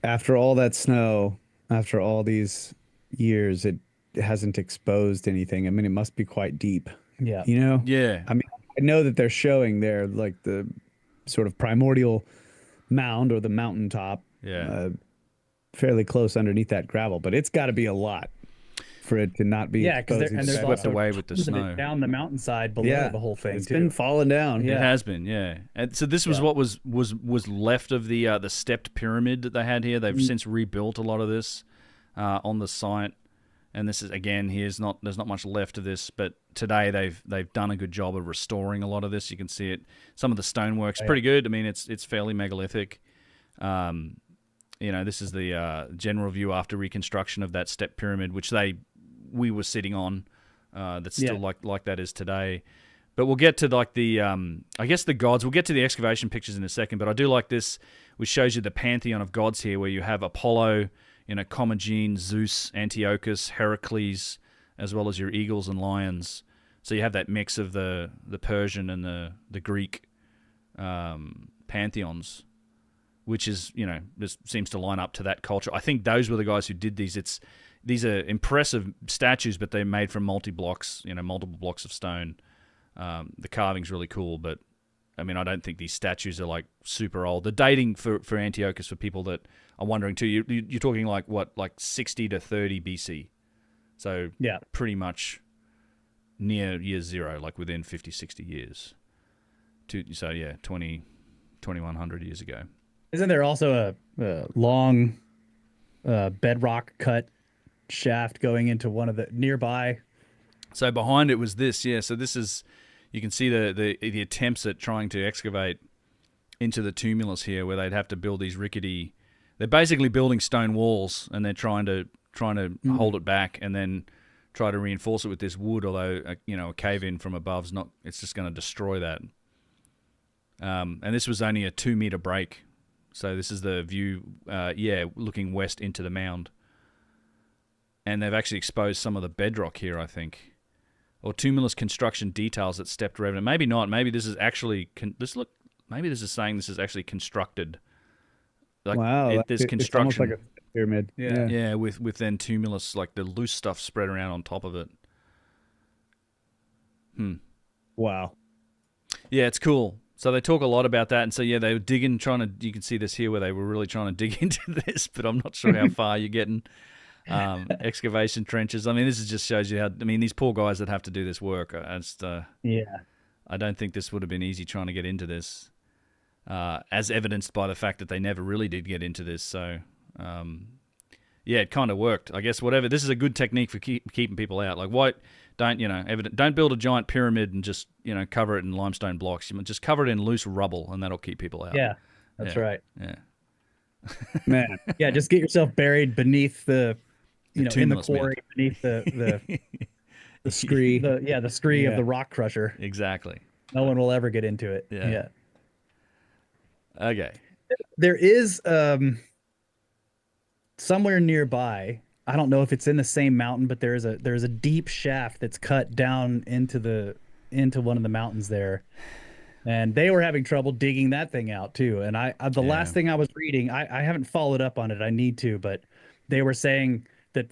after all that snow, after all these years, it hasn't exposed anything. I mean, it must be quite deep. Yeah. You know? Yeah. I mean, I know that they're showing there like the sort of primordial mound or the mountaintop. Yeah. Fairly close underneath that gravel, but it's got to be a lot for it to not be because there's swept away with the snow down the mountainside below the whole thing. It's been falling down. It has been, yeah. And so this was what was left of the stepped pyramid that they had here. They've since rebuilt a lot of this on the site, and this is again there's not much left of this. But today they've done a good job of restoring a lot of this. You can see it. Some of the stonework's pretty good. I mean, it's fairly megalithic. This is the general view after reconstruction of that step pyramid, which we were sitting on. That's still like that is today. But we'll get to like the I guess the gods. We'll get to the excavation pictures in a second. But I do like this, which shows you the pantheon of gods here, where you have Apollo, Commagene, Zeus, Antiochus, Heracles, as well as your eagles and lions. So you have that mix of the Persian and the Greek pantheons, which is, this seems to line up to that culture. I think those were the guys who did these. These are impressive statues, but they're made from multiple blocks of stone. The carving's really cool, but I mean, I don't think these statues are like super old. The dating for Antiochus, for people that are wondering too, you're talking like 60 to 30 BC. So pretty much near year zero, like within 50, 60 years. 2100 years ago. Isn't there also a long bedrock cut shaft going into one of the nearby? So behind it was this, So this is, you can see the attempts at trying to excavate into the tumulus here, where they'd have to build these rickety. They're basically building stone walls, and they're trying to hold it back, and then try to reinforce it with this wood. Although a cave in from above's not. It's just going to destroy that. And this was only a 2-meter break, so this is the view. Looking west into the mound, and they've actually exposed some of the bedrock here, I think. Or tumulus construction details that stepped revenant. Maybe not. Maybe this is actually. Maybe this is saying this is actually constructed. Like, wow, there's construction. It's almost like a pyramid. Yeah. With then tumulus, like the loose stuff spread around on top of it. Wow. Yeah, it's cool. So they talk a lot about that, and so they were digging, you can see this here where they were really trying to dig into this, but I'm not sure how far you're getting. Excavation trenches. I mean, this just shows you how. I mean, these poor guys that have to do this work. I don't think this would have been easy trying to get into this, as evidenced by the fact that they never really did get into this. So, it kind of worked. I guess whatever. This is a good technique for keeping people out. Like, why don't build a giant pyramid and just cover it in limestone blocks. You just cover it in loose rubble, and that'll keep people out. Yeah, that's right. Yeah, man. Yeah, just get yourself buried beneath the in the tumulus, quarry, beneath the The scree. the scree of the rock crusher. exactly. No one will ever get into it. Yeah. Okay. There is somewhere nearby. I don't know if it's in the same mountain, but there's a deep shaft that's cut down into one of the mountains there, and they were having trouble digging that thing out too. And the last thing I was reading, I haven't followed up on it. I need to, but they were saying that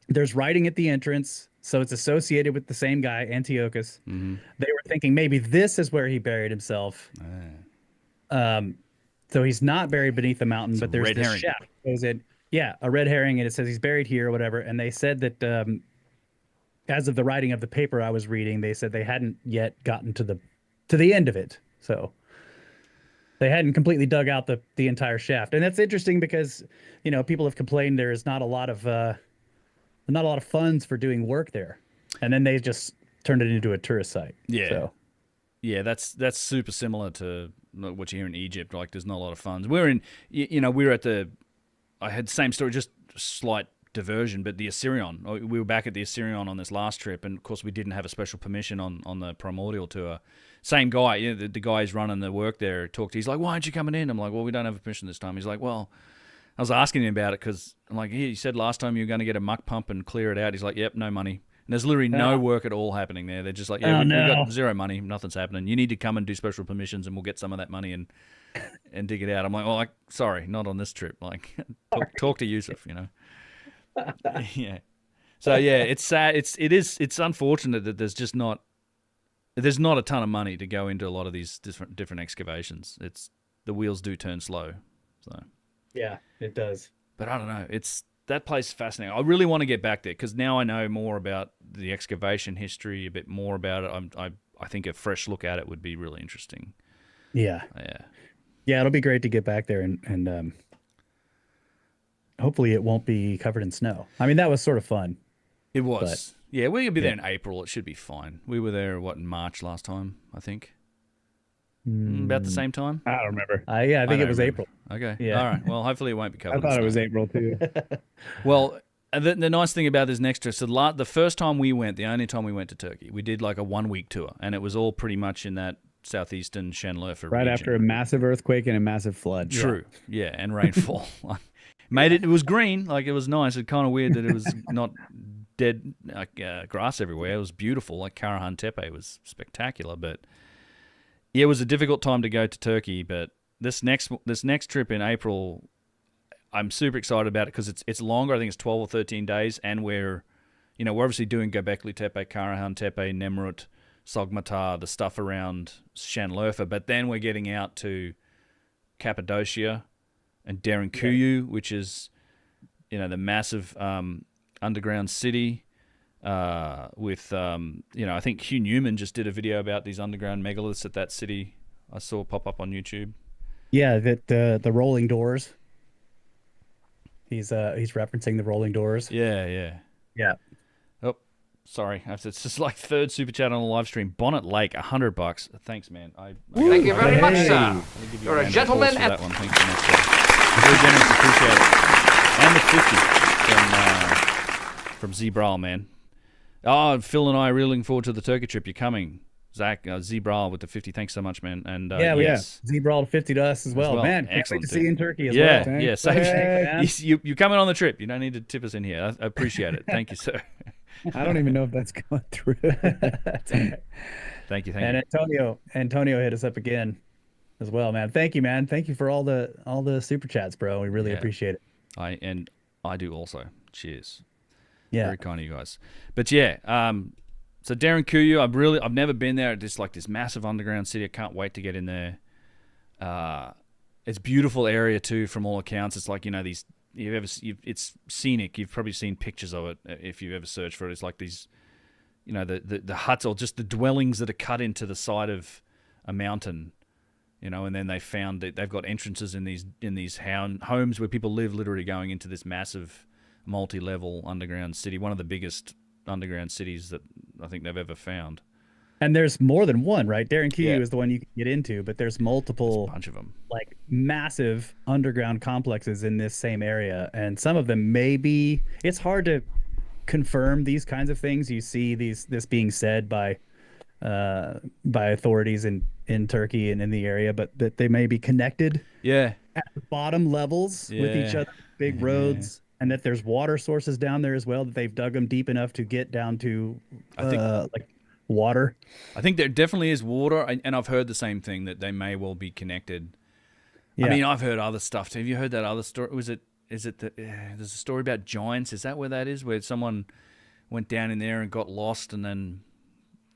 there's writing at the entrance, so it's associated with the same guy, Antiochus. Mm-hmm. They were thinking maybe this is where he buried himself. So he's not buried beneath the mountain, but there's this shaft that goes in. Yeah, a red herring, and it says he's buried here or whatever. And they said that as of the writing of the paper I was reading, they said they hadn't yet gotten to the end of it. So they hadn't completely dug out the entire shaft. And that's interesting because, people have complained there is not a lot of funds for doing work there. And then they just turned it into a tourist site. Yeah. So. Yeah, that's super similar to what you hear in Egypt. Like, there's not a lot of funds. We're in, we were at I had the same story, just slight diversion, but the Assyrian. We were back at the Assyrian on this last trip, and of course we didn't have a special permission on the primordial tour. Same guy, the guy who's running the work there he's like, why aren't you coming in? I'm like, well, we don't have a permission this time. He's like, well, I was asking him about it because I'm like, you said last time you were going to get a muck pump and clear it out. He's like, yep, no money. And there's literally no work at all happening there. They're just like, we've got zero money. Nothing's happening. You need to come and do special permissions, and we'll get some of that money and dig it out. I'm like, well, sorry, not on this trip. Like, talk to Yusuf, Yeah. So yeah, it's sad. It's unfortunate that there's not a ton of money to go into a lot of these different excavations. The wheels do turn slow. So Yeah, it does. But I don't know. That place is fascinating. I really want to get back there because now I know more about the excavation history, a bit more about it. I think a fresh look at it would be really interesting. Yeah. Yeah, it'll be great to get back there and hopefully it won't be covered in snow. I mean, that was sort of fun. It was. Yeah, we're going to be there in April. It should be fine. We were there, in March last time, I think? About the same time? I don't remember. I think it was April. Okay. Yeah. All right. Well, hopefully it won't be covered. I thought it was April too. Well, the nice thing about this next trip, so the first time we went, the only time we went to Turkey, we did like a 1-week tour, and it was all pretty much in that southeastern Sanliurfa right region. after a massive earthquake and a massive flood. True. Yeah, and rainfall. It was green, like it was nice. It's kind of weird that it was not dead grass everywhere. It was beautiful, like Karahan Tepe was spectacular, but yeah, it was a difficult time to go to Turkey, but this next trip in April, I'm super excited about it because it's longer. I think it's 12 or 13 days, and we're obviously doing Göbekli Tepe, Karahan Tepe, Nemrut, Sogmata, the stuff around Sanliurfa, but then we're getting out to Cappadocia and Derinkuyu, which is the massive underground city. With I think Hugh Newman just did a video about these underground megaliths at that city. I saw pop up on YouTube. Yeah, that the rolling doors. He's referencing the rolling doors. Yeah. Yeah. Oh, Sorry, it's just like third super chat on the live stream. Bonnet Lake, $100. Thanks, man. Thank you very much, sir. I'm gonna give you You're a round of gentleman applause for and that one. Thanks so much, sir. Very generous, appreciate it. And the 50 from Zebral, man. Oh, Phil and I are really looking forward to the Turkey trip. You're coming. Zach, Zebral with the 50. Thanks so much, man. And yes. Zebral 50 to us as well. Man, excellent to see you in Turkey as well. Yeah, same. You're coming on the trip. You don't need to tip us in here. I appreciate it. Thank you, sir. I don't even know if that's going through. Thank you. And Antonio hit us up again as well, man. Thank you, man. Thank you for all the super chats, bro. We really appreciate it. I do also. Cheers. Yeah. Very kind of you guys. But yeah, so Derinkuyu, I've never been there. It's like this massive underground city. I can't wait to get in there. It's a beautiful area too, from all accounts. It's like, it's scenic. You've probably seen pictures of it if you've ever searched for it. It's like these, the huts or just the dwellings that are cut into the side of a mountain, and then they found that they've got entrances in these homes where people live, literally going into this massive multi-level underground city, one of the biggest underground cities that I think they've ever found. And there's more than one, right? Derinkuyu is the one you can get into, but there's multiple, a bunch of them, like massive underground complexes in this same area. And some of them it's hard to confirm these kinds of things. You see this being said by authorities in Turkey and in the area, but that they may be connected at the bottom levels with each other, big roads. And that there's water sources down there as well, that they've dug them deep enough to get down to, like water. I think there definitely is water, and I've heard the same thing, that they may well be connected. Yeah. I mean, I've heard other stuff too. Have you heard that other story? There's a story about giants? Is that where that is? Where someone went down in there and got lost and then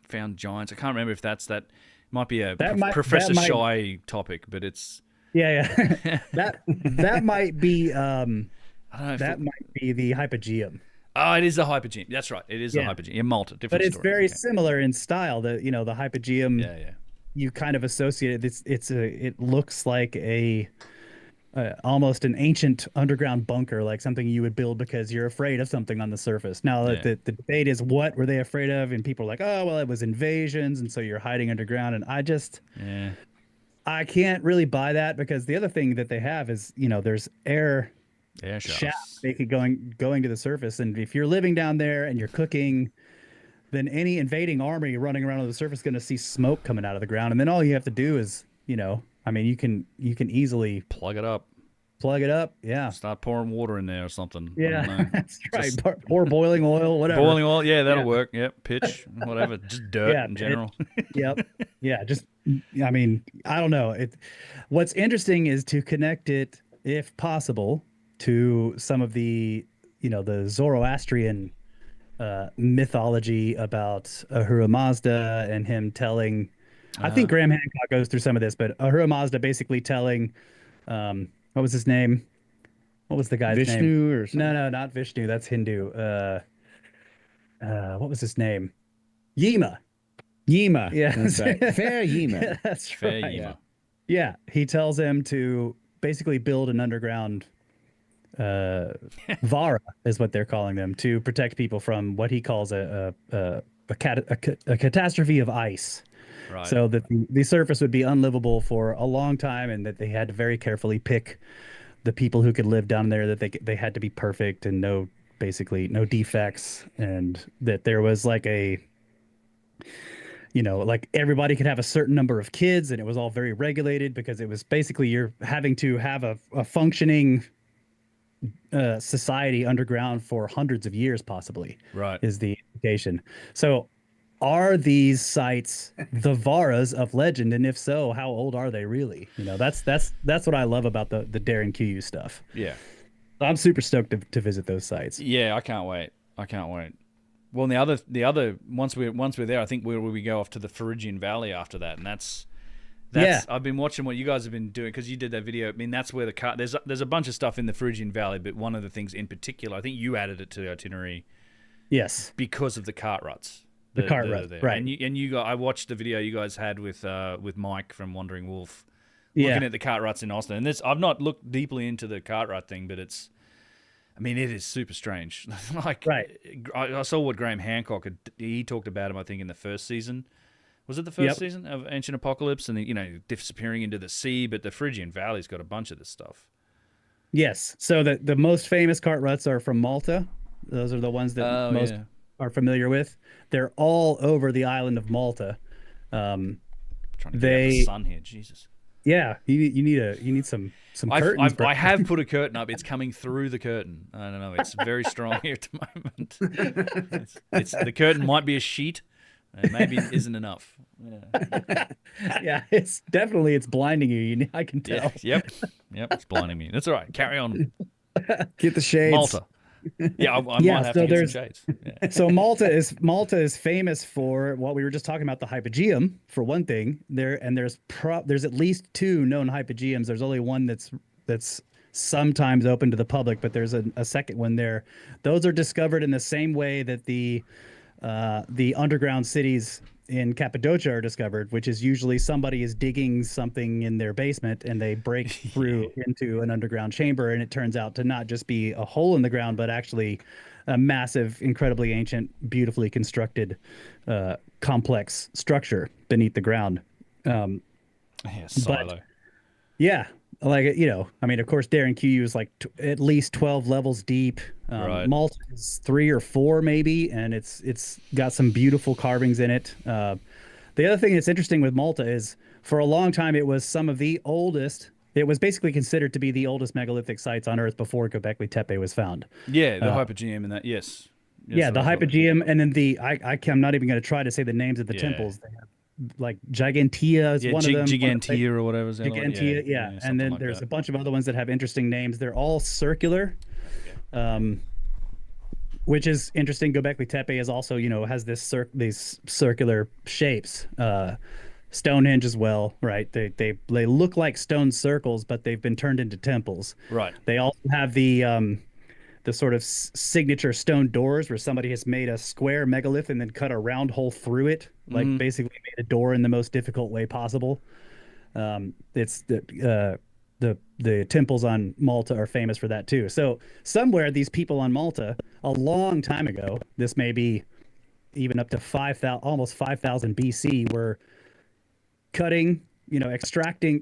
found giants? I can't remember if that's that. Might be a Professor Shy topic, but it's... Yeah. that might be... I don't know that might be the Hypogeum. Oh, it is the Hypogeum. That's right. It is the Hypogeum. Yeah, Malta. Different but it's story. very similar in style. The Hypogeum. Yeah. You kind of associate it. It looks like almost an ancient underground bunker, like something you would build because you're afraid of something on the surface. Now the debate is, what were they afraid of? And people are like, oh well, it was invasions, and so you're hiding underground. And I can't really buy that, because the other thing that they have is there's air shafts they could going to the surface, and if you're living down there and you're cooking, then any invading army running around on the surface is going to see smoke coming out of the ground, and then all you have to do is you can easily plug it up, start pouring water in there or something. That's right. Pour boiling oil, whatever. Boiling oil, that'll work. Pitch, whatever, just dirt in general. Just I mean, I don't know, what's interesting is to connect it, if possible, to some of the the Zoroastrian mythology about Ahura Mazda and him telling, I think Graham Hancock goes through some of this, but Ahura Mazda basically telling, what was his name? What was the guy's name? Vishnu or something? No, not Vishnu. That's Hindu. What was his name? Yima. Yeah. That's right. Fair Yima. That's Fair right. Yima. Yeah. He tells him to basically build an underground Vara is what they're calling them, to protect people from what he calls a catastrophe of ice. Right. So that the surface would be unlivable for a long time, and that they had to very carefully pick the people who could live down there, that they had to be perfect and no defects, and that there was like like everybody could have a certain number of kids, and it was all very regulated, because it was basically you're having to have a functioning society underground for hundreds of years, possibly. Right. Is the indication. So are these sites the Varas of legend? And if so, how old are they really? That's what I love about the Derinkuyu stuff. Yeah. I'm super stoked to visit those sites. Yeah, I can't wait. Well, and the other once we're there, I think we go off to the Phrygian Valley after that, and that's I've been watching what you guys have been doing, because you did that video. I mean, that's where there's a bunch of stuff in the Phrygian Valley, but one of the things in particular, I think you added it to the itinerary. Yes. Because of the cart ruts. The cart ruts, right? And I watched the video you guys had with Mike from Wandering Wolf, looking at the cart ruts in Austin. And I've not looked deeply into the cart rut thing, but it's I mean, it is super strange. Like, Right. I saw what Graham Hancock he talked about him. I think in the first season, was it the first season of Ancient Apocalypse, and disappearing into the sea. But the Phrygian Valley's got a bunch of this stuff. Yes. So the most famous cart ruts are from Malta. Those are the ones that most are familiar with. They're all over the island of Malta. Trying to get out the sun here, Jesus. Yeah, you need some curtains. I have put a curtain up. It's coming through the curtain. I don't know. It's very strong here at the moment. It's the curtain might be a sheet. Maybe it isn't enough. Yeah. Yeah, it's blinding you. I can tell. Yeah, yep. It's blinding me. That's all right. Carry on. Get the shades. Malta. Yeah, I might have to get some shades. Yeah. So Malta is famous for what we were just talking about, the hypogeum, for one thing. There's at least 2 known hypogeums. There's only one that's sometimes open to the public, but there's a second one there. Those are discovered in the same way that the underground cities in Cappadocia are discovered, which is usually somebody is digging something in their basement and they break through into an underground chamber, and it turns out to not just be a hole in the ground, but actually a massive, incredibly ancient, beautifully constructed, complex structure beneath the ground. Silo. Yeah. Like, I mean, of course, Derinkuyu is like at least 12 levels deep. Right. Malta is 3 or 4 maybe, and it's got some beautiful carvings in it. The other thing that's interesting with Malta is for a long time it was some of the oldest. It was basically considered to be the oldest megalithic sites on Earth before Göbekli Tepe was found. Yeah, the hypogeum and that. Yes. Yeah, the hypogeum, and then I'm not even going to try to say the names of the temples. They have, like Gigantea is one of them. Gigantea or whatever. Gigantea, yeah. And then there's a bunch of other ones that have interesting names. They're all circular, which is interesting. Göbekli Tepe is also, has these circular shapes. Stonehenge as well, right? They look like stone circles, but they've been turned into temples. Right. They also have the sort of signature stone doors where somebody has made a square megalith and then cut a round hole through it, like basically made a door in the most difficult way possible. It's the temples on Malta are famous for that too. So somewhere these people on Malta a long time ago, this may be even up to almost 5,000 BC, were cutting,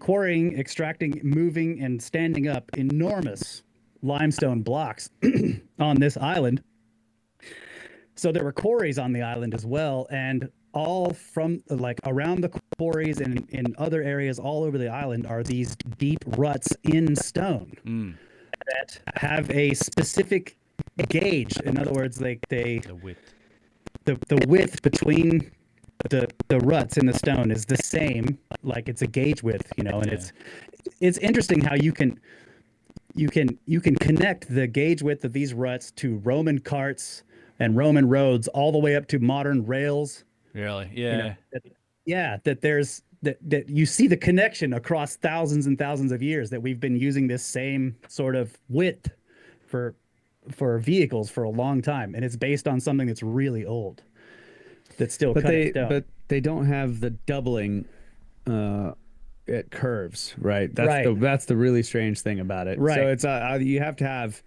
quarrying, extracting, moving, and standing up enormous limestone blocks on this island. So there were quarries on the island as well, and all from like around the quarries and in other areas all over the island are these deep ruts in stone that have a specific gauge. In other words, the width between the ruts in the stone is the same, like it's a gauge width, and it's interesting how you can connect the gauge width of these ruts to Roman carts and Roman roads all the way up to modern rails. Really? Yeah. That you see the connection across thousands and thousands of years, that we've been using this same sort of width for vehicles for a long time, and it's based on something that's really old. That's still but they don't have the doubling it curves, right? That's the really strange thing about it. Right. So it's you have to have,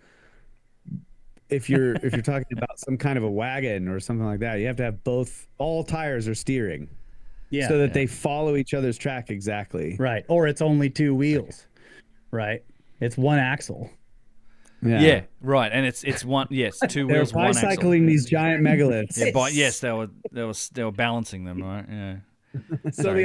if you're talking about some kind of a wagon or something like that, you have to have all tires are steering. Yeah. So that they follow each other's track exactly. Right. Or it's only 2 wheels. Right. It's one axle. Yeah. Right. And it's one. Yes, 2 wheels, one axle. They're bicycling these giant megaliths. Yeah, but yes, they were balancing them, right? Yeah. So the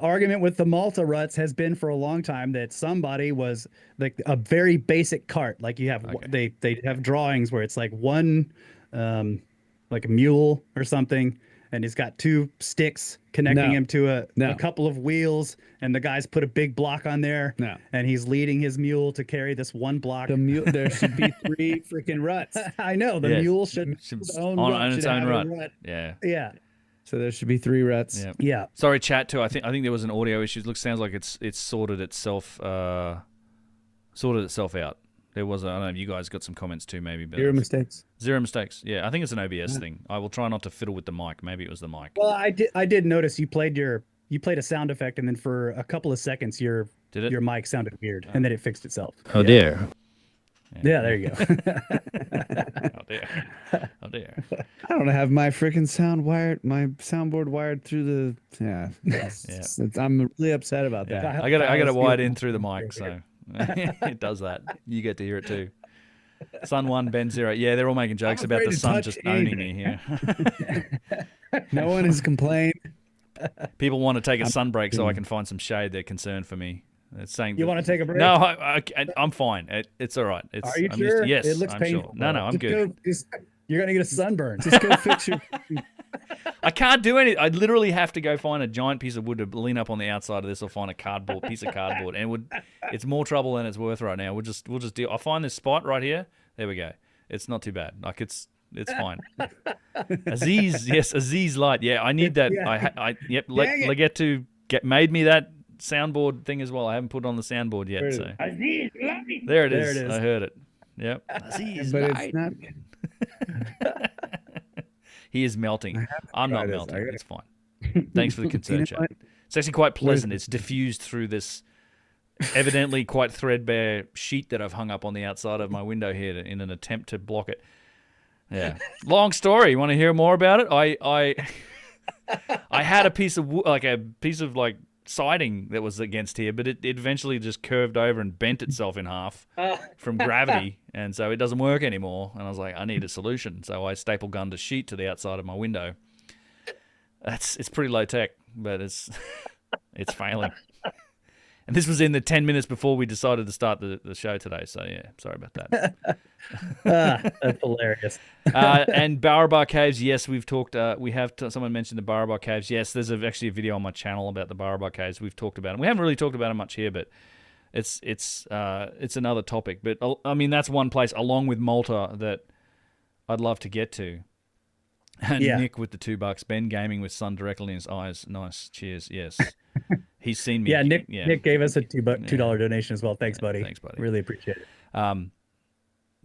argument with the Malta ruts has been for a long time that somebody was like a very basic cart, like you have they have drawings where it's like one like a mule or something, and he's got 2 sticks connecting him to a couple of wheels, and the guy's put a big block on there, and he's leading his mule to carry this one block. There should be 3 freaking ruts. I know the mule should on its own rut. Yeah. So there should be 3 ruts. Yeah. Sorry, chat too. I think there was an audio issue. Sounds like it's sorted itself out. There was I don't know if you guys got some comments too, maybe. But Zero mistakes. Yeah, I think it's an OBS thing. I will try not to fiddle with the mic. Maybe it was the mic. Well, I did notice you played a sound effect, and then for a couple of seconds your mic sounded weird, and then it fixed itself. Oh dear. Yeah, there you go. Oh dear. Oh dear. I don't have my freaking soundboard wired through the. Yeah. I'm really upset about that. I got it wired in through the mic, so it does that. You get to hear it too. Sun 1, Ben 0. Yeah, they're all making jokes about the sun just owning me here. No one has complained. People want to take a sun break so I can find some shade. They're concerned for me. It's saying You want to take a break? No, I'm fine. It's all right. Are you sure? Yes, It looks I'm painful. sure. No, I'm good. You're gonna get a sunburn. Just go fix your. I can't do anything. I literally have to go find a giant piece of wood to lean up on the outside of this, or find a piece of cardboard, and it's more trouble than it's worth right now. We'll just deal. I'll find this spot right here. There we go. It's not too bad. Like it's fine. Aziz, yes, Aziz Light. Yeah, I need that. Yep. Legetto made me that soundboard thing as well. I haven't put it on the soundboard yet. So there it is. I heard it. Yep. Aziz Light. It's not. He is melting. I'm not melting. It's fine. Thanks for the concern, chat. It's actually quite pleasant. It's diffused through this evidently quite threadbare sheet that I've hung up on the outside of my window here in an attempt to block it. Yeah. Long story. You want to hear more about it? I had a piece of siding that was against here, but it eventually just curved over and bent itself in half from gravity, and so it doesn't work anymore. And I was like, I need a solution. So I staple gunned a sheet to the outside of my window. It's pretty low tech, but it's failing. And this was in the 10 minutes before we decided to start the show today. So yeah, sorry about that. That's hilarious. And Barabar Caves, yes, we've talked. Someone mentioned the Barabar Caves. Yes, there's actually a video on my channel about the Barabar Caves. We've talked about them. We haven't really talked about them much here, but it's another topic. But I mean, that's one place along with Malta that I'd love to get to. And Nick with the $2, Ben gaming with sun directly in his eyes. Nice, cheers. Yes, he's seen me. Yeah, Nick gave us a $2 donation as well. Thanks, buddy. Thanks, buddy. Really appreciate it.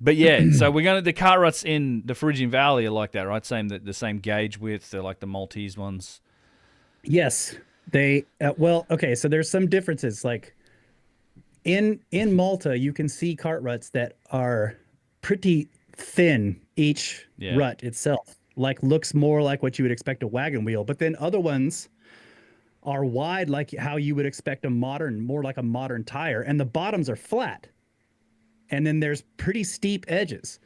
But yeah, so the car ruts in the Phrygian Valley are like that, right? The same gauge width. They're like the Maltese ones. Yes, they. Okay. So there's some differences. Like in Malta, you can see cart ruts that are pretty thin. Each rut itself, like, looks more like what you would expect a wagon wheel. But then other ones are wide, like how you would expect more like a modern tire, and the bottoms are flat. And then there's pretty steep edges.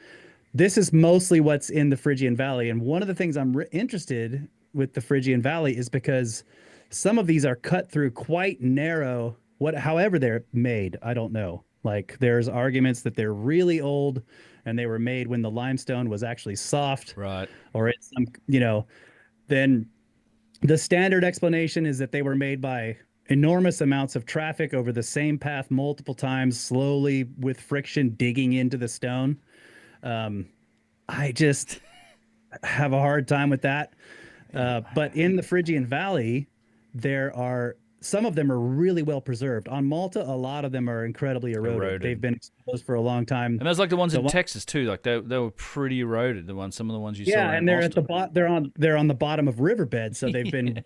This is mostly what's in the Phrygian Valley. And one of the things I'm interested with the Phrygian Valley is because some of these are cut through quite narrow, however they're made, I don't know. Like, there's arguments that they're really old and they were made when the limestone was actually soft. Right. Or it's some, then the standard explanation is that they were made by enormous amounts of traffic over the same path multiple times, slowly with friction digging into the stone. I just have a hard time with that. But in the Phrygian Valley, some of them are really well preserved. On Malta, a lot of them are incredibly eroded. They've been exposed for a long time. And there's like the ones in Texas too. Like they were pretty eroded. Some of the ones you saw. Yeah, and they're at the bottom. They're on the bottom of riverbeds, so they've been.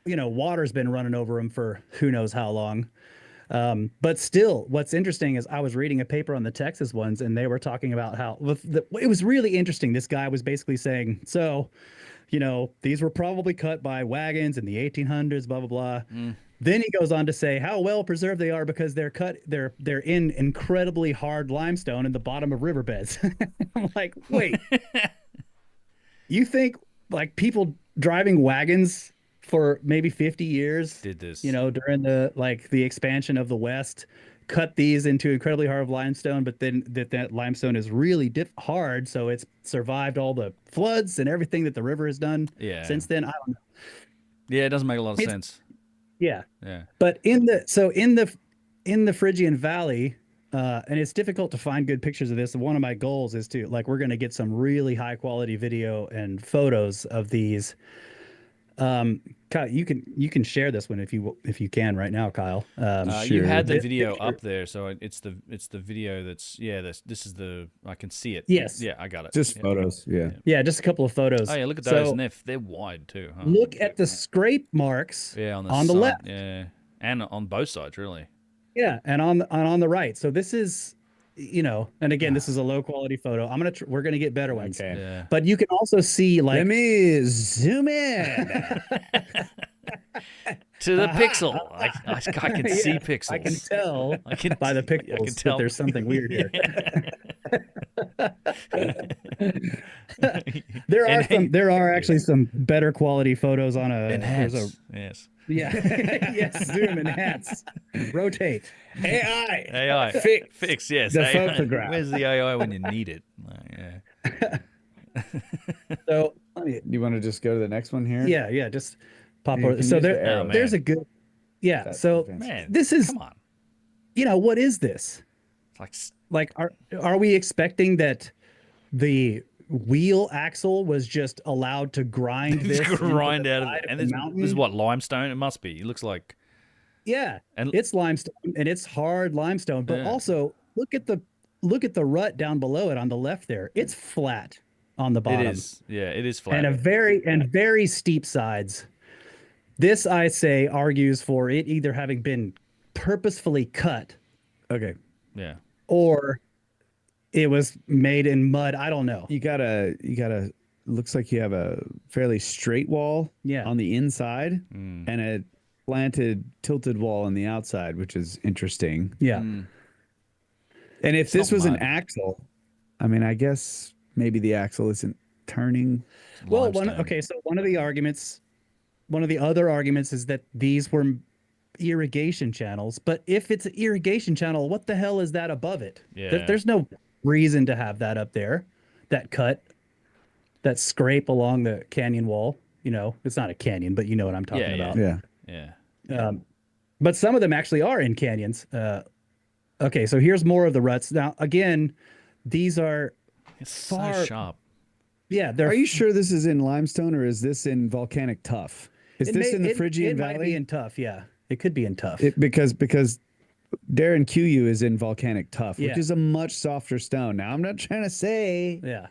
Water's been running over them for who knows how long. But still, what's interesting is I was reading a paper on the Texas ones, and they were talking about how it was really interesting. This guy was basically saying, these were probably cut by wagons in the 1800s, blah, blah, blah. Then he goes on to say how well preserved they are because they're in incredibly hard limestone in the bottom of riverbeds. I'm like, wait, you think like people driving wagons for maybe 50 years did this, during the expansion of the West, cut these into incredibly hard limestone, but then that limestone is really hard, so it's survived all the floods and everything that the river has done since then. I don't know. Yeah, it doesn't make a lot of sense. Yeah. Yeah. But in the Phrygian Valley, and it's difficult to find good pictures of this. One of my goals is we're going to get some really high quality video and photos of these. Kyle, you can share this one if you can right now, Kyle. Sure. You had the video up there, so it's the video that's this is the I can see it. Yes. Yeah, I got it. Just photos. Yeah. Yeah, just a couple of photos. Oh yeah, look at those, and they're wide too. Huh? Look at the scrape marks. Yeah, on the left. Yeah, and on both sides, really. Yeah, and on the right. So this is you know, and again, this is a low quality photo. We're gonna get better ones. Okay. Yeah. But you can also see like Let me zoom in. To the pixel. I can see Yeah, pixels. I can tell I can by the I pixels can tell. that there's something weird here. There are actually some better quality photos on a Enhance. Yes. yeah. Yes, zoom, enhance, rotate. AI. Fix, yes. the AI. photograph. Where's the AI when you need it? Yeah. So You want to just go to the next one here? yeah, just pop You over. can So use the there, arrow. there's a good so Man, this is come on. what is this? It's like Are we expecting that the wheel axle was just allowed to grind this grind into the out of side it. And the this mountain? is what, limestone? It must be. It looks like. Yeah, And- it's limestone and it's hard limestone, but Yeah. also look at the rut down below it on the left there. It's flat on the bottom. It is. Yeah, it is flat. And very steep sides. This, I say, argues for it either having been purposefully cut Okay. Yeah. or it was made in mud. I don't know. You gotta looks like you have a fairly straight wall on the inside and a slanted tilted wall on the outside, which is interesting. Yeah. And if this not was an mud. axle, I mean, I guess maybe the axle isn't turning. Well, Limestone. so one of the other arguments is that these were irrigation channels. But if it's an irrigation channel, what the hell is that above it? Yeah. There's no reason to have that up there, that cut, that scrape along the canyon wall. You know, it's not a canyon, but you know what I'm talking Yeah, about. Yeah. Yeah. But some of them actually are in canyons. Okay, so here's more of the ruts. Now, again, these are It's so far- sharp. they're Are you sure this is in limestone or is this in volcanic tuff? Is this in the Phrygian it Valley? might be in tough, yeah. It could be in tough. Because Derinkuyu is in volcanic tuff, which Yeah. is a much softer stone. Now, I'm not trying to say yeah.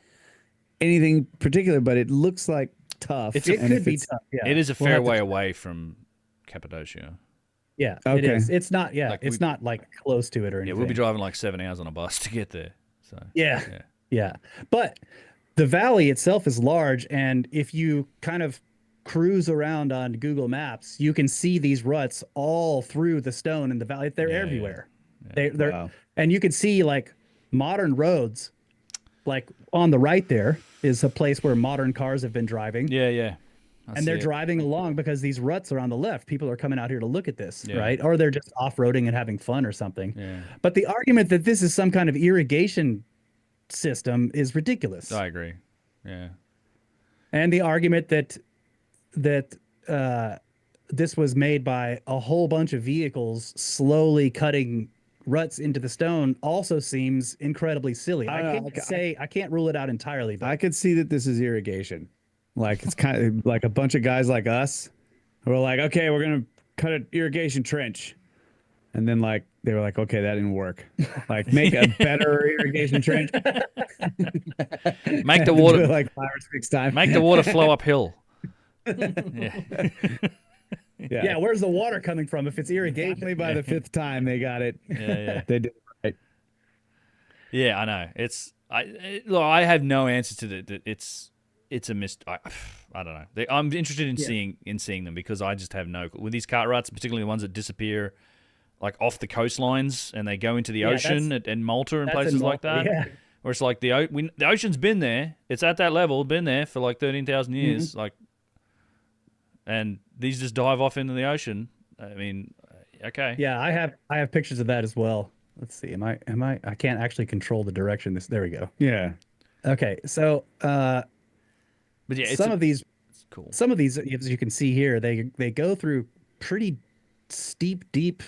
anything particular, but it looks like tough. It's It and could if be it's- tough. Yeah. It is a We'll fair have to- way away from Cappadocia. Yeah, it Okay. is. It's not. Yeah, Like it's not like close to it or Yeah, anything. we'll be driving like 7 hours on a bus to get there. So Yeah, yeah. But the valley itself is large, and if you kind of cruise around on Google Maps, you can see these ruts all through the stone in the valley. They're Yeah, everywhere. yeah. They're Wow. and you can see like modern roads. Like on the right there is a place where modern cars have been driving. Yeah. I And they're see it. driving along because these ruts are on the left. People are coming out here to look at this, Yeah. right? Or they're just off-roading and having fun or something. Yeah. But the argument that this is some kind of irrigation system is ridiculous. I agree. Yeah. And the argument that this was made by a whole bunch of vehicles slowly cutting ruts into the stone also seems incredibly silly. I can't rule it out entirely, but I could see that this is irrigation. Like it's kind of like a bunch of guys like us who are like, okay, we're gonna cut an irrigation trench, and then like they were like, okay, that didn't work. Like make a better irrigation trench. Make the Do it water like 5 or 6 times. make the water flow uphill. Yeah. yeah, where's the water coming from if it's irrigation? Finally, by the 5th time, they got it. Yeah. They did it right. Yeah, I know. Look, I have no answer to the it's a I don't know. I'm interested in seeing them because I just have no with these cart ruts, particularly the ones that disappear like off the coastlines and they go into the ocean and Malta and that's places in like Malta, that. yeah. Where it's like the ocean's been there. It's at that level, been there for like 13,000 years, like, and these just dive off into the ocean. I mean, okay. Yeah, I have pictures of that as well. Let's see. Am I can't actually control the direction there we go. Yeah. Okay. So But yeah, some of these it's cool. Some of these, as you can see here, they go through pretty steep, deep.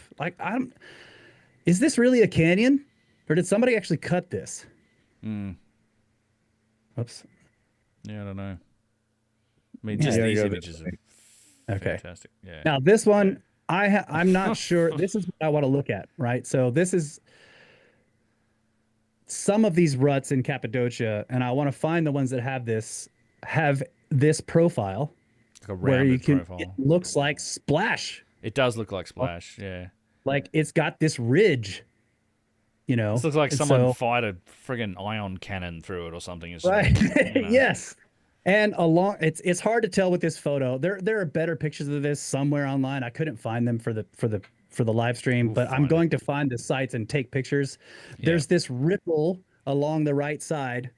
Is this really a canyon, or did somebody actually cut this? Oops. Yeah, I don't know. I mean, just these images are fantastic. Yeah. Now this one, I'm not sure. This is what I want to look at, right? So this is some of these ruts in Cappadocia, and I want to find the ones that have this profile. Like a where you rounded can, profile. it looks like splash. It does look like Splash, yeah. Like it's got this ridge you know. This looks like And someone so- fired a friggin' ion cannon through it or something. It's right. you know. Yes. And it's hard to tell with this photo. There are better pictures of this somewhere online. I couldn't find them for the live stream, but I'm going to find the sites and take pictures. There's this ripple along the right side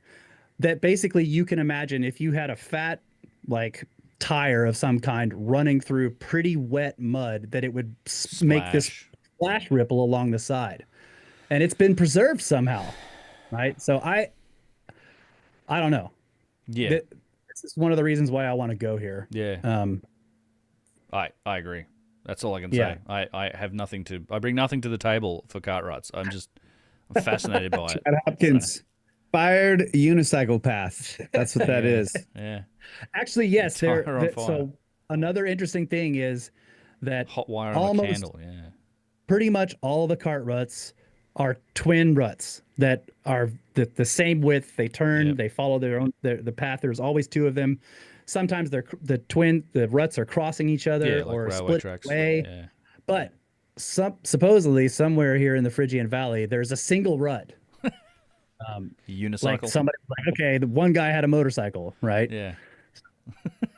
that basically you can imagine if you had a fat like tire of some kind running through pretty wet mud, that it would make this splash ripple along the side. And it's been preserved somehow, right? So I don't know. Yeah. This is one of the reasons why I want to go here. Yeah. I agree. That's all I can say. I have nothing to. I bring nothing to the table for cart ruts. I'm fascinated by it. Hopkins, fired unicycle path. That's what that is. Yeah. Actually, yes. Tire on fire. So another interesting thing is that Hot wire on a candle. Yeah. pretty much all the cart ruts are twin ruts that are the same width. They turn, they follow the path. There's always two of them. Sometimes the ruts are crossing each other like or railway split tracks. away. Yeah. But supposedly somewhere here in the Phrygian Valley, there's a single rut. Unicycle. Like somebody, okay, the one guy had a motorcycle, right? Yeah.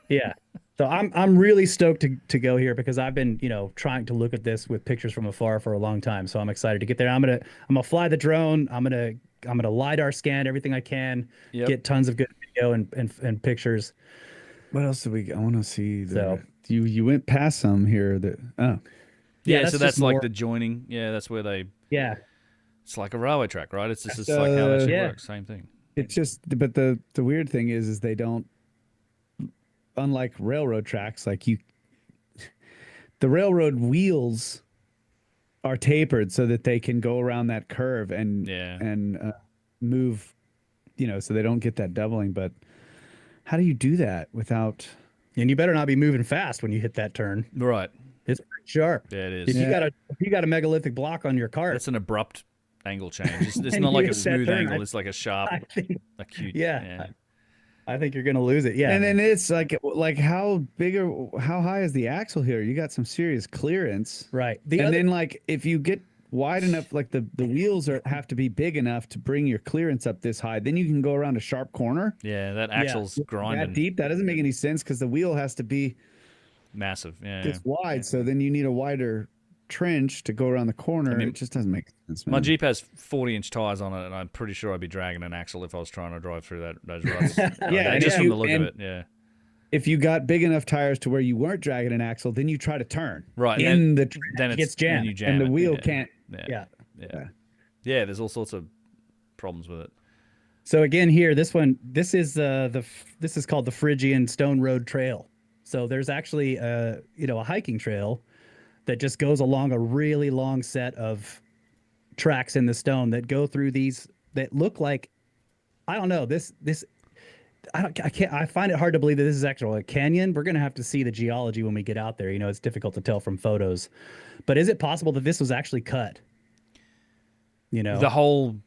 Yeah. So I'm really stoked to go here because I've been, trying to look at this with pictures from afar for a long time. So I'm excited to get there. I'm gonna fly the drone. I'm gonna LiDAR scan everything I can, get tons of good video and pictures. What else did I want to see. You went past some here. Yeah, so that's like the joining. Yeah, that's where they. Yeah. It's like a railway track, right? It's just like how that shit works. Same thing. It's just, but the weird thing is they don't. Unlike railroad tracks, the railroad wheels are tapered so that they can go around that curve and move, so they don't get that doubling. But how do you do that without? And you better not be moving fast when you hit that turn. Right. It's pretty sharp. Yeah, it is. If you got a megalithic block on your cart, that's an abrupt angle change. It's not like a smooth angle. It's like a sharp, acute. Yeah. I think you're gonna lose it. Yeah. And then it's like how high is the axle here? You got some serious clearance. Right. Then if you get wide enough, the wheels have to be big enough to bring your clearance up this high. Then you can go around a sharp corner. Yeah, that axle's grinding. That deep, that doesn't make any sense because the wheel has to be massive. Yeah. It's wide, so then you need a wider trench to go around the corner. It just doesn't make sense. Man. My Jeep has 40-inch tires on it, and I'm pretty sure I'd be dragging an axle if I was trying to drive through those ruts. Just from the look of it. Yeah. If you got big enough tires to where you weren't dragging an axle, then you try to turn. Right. Then it gets jammed. And the wheel can't. Yeah. There's all sorts of problems with it. So again, here, this is this is called the Phrygian Stone Road Trail. So there's actually a hiking trail that just goes along a really long set of tracks in the stone that go through these that look like, I don't know, I find it hard to believe that this is actually a canyon. We're going to have to see the geology when we get out there. It's difficult to tell from photos, but is it possible that this was actually cut? The whole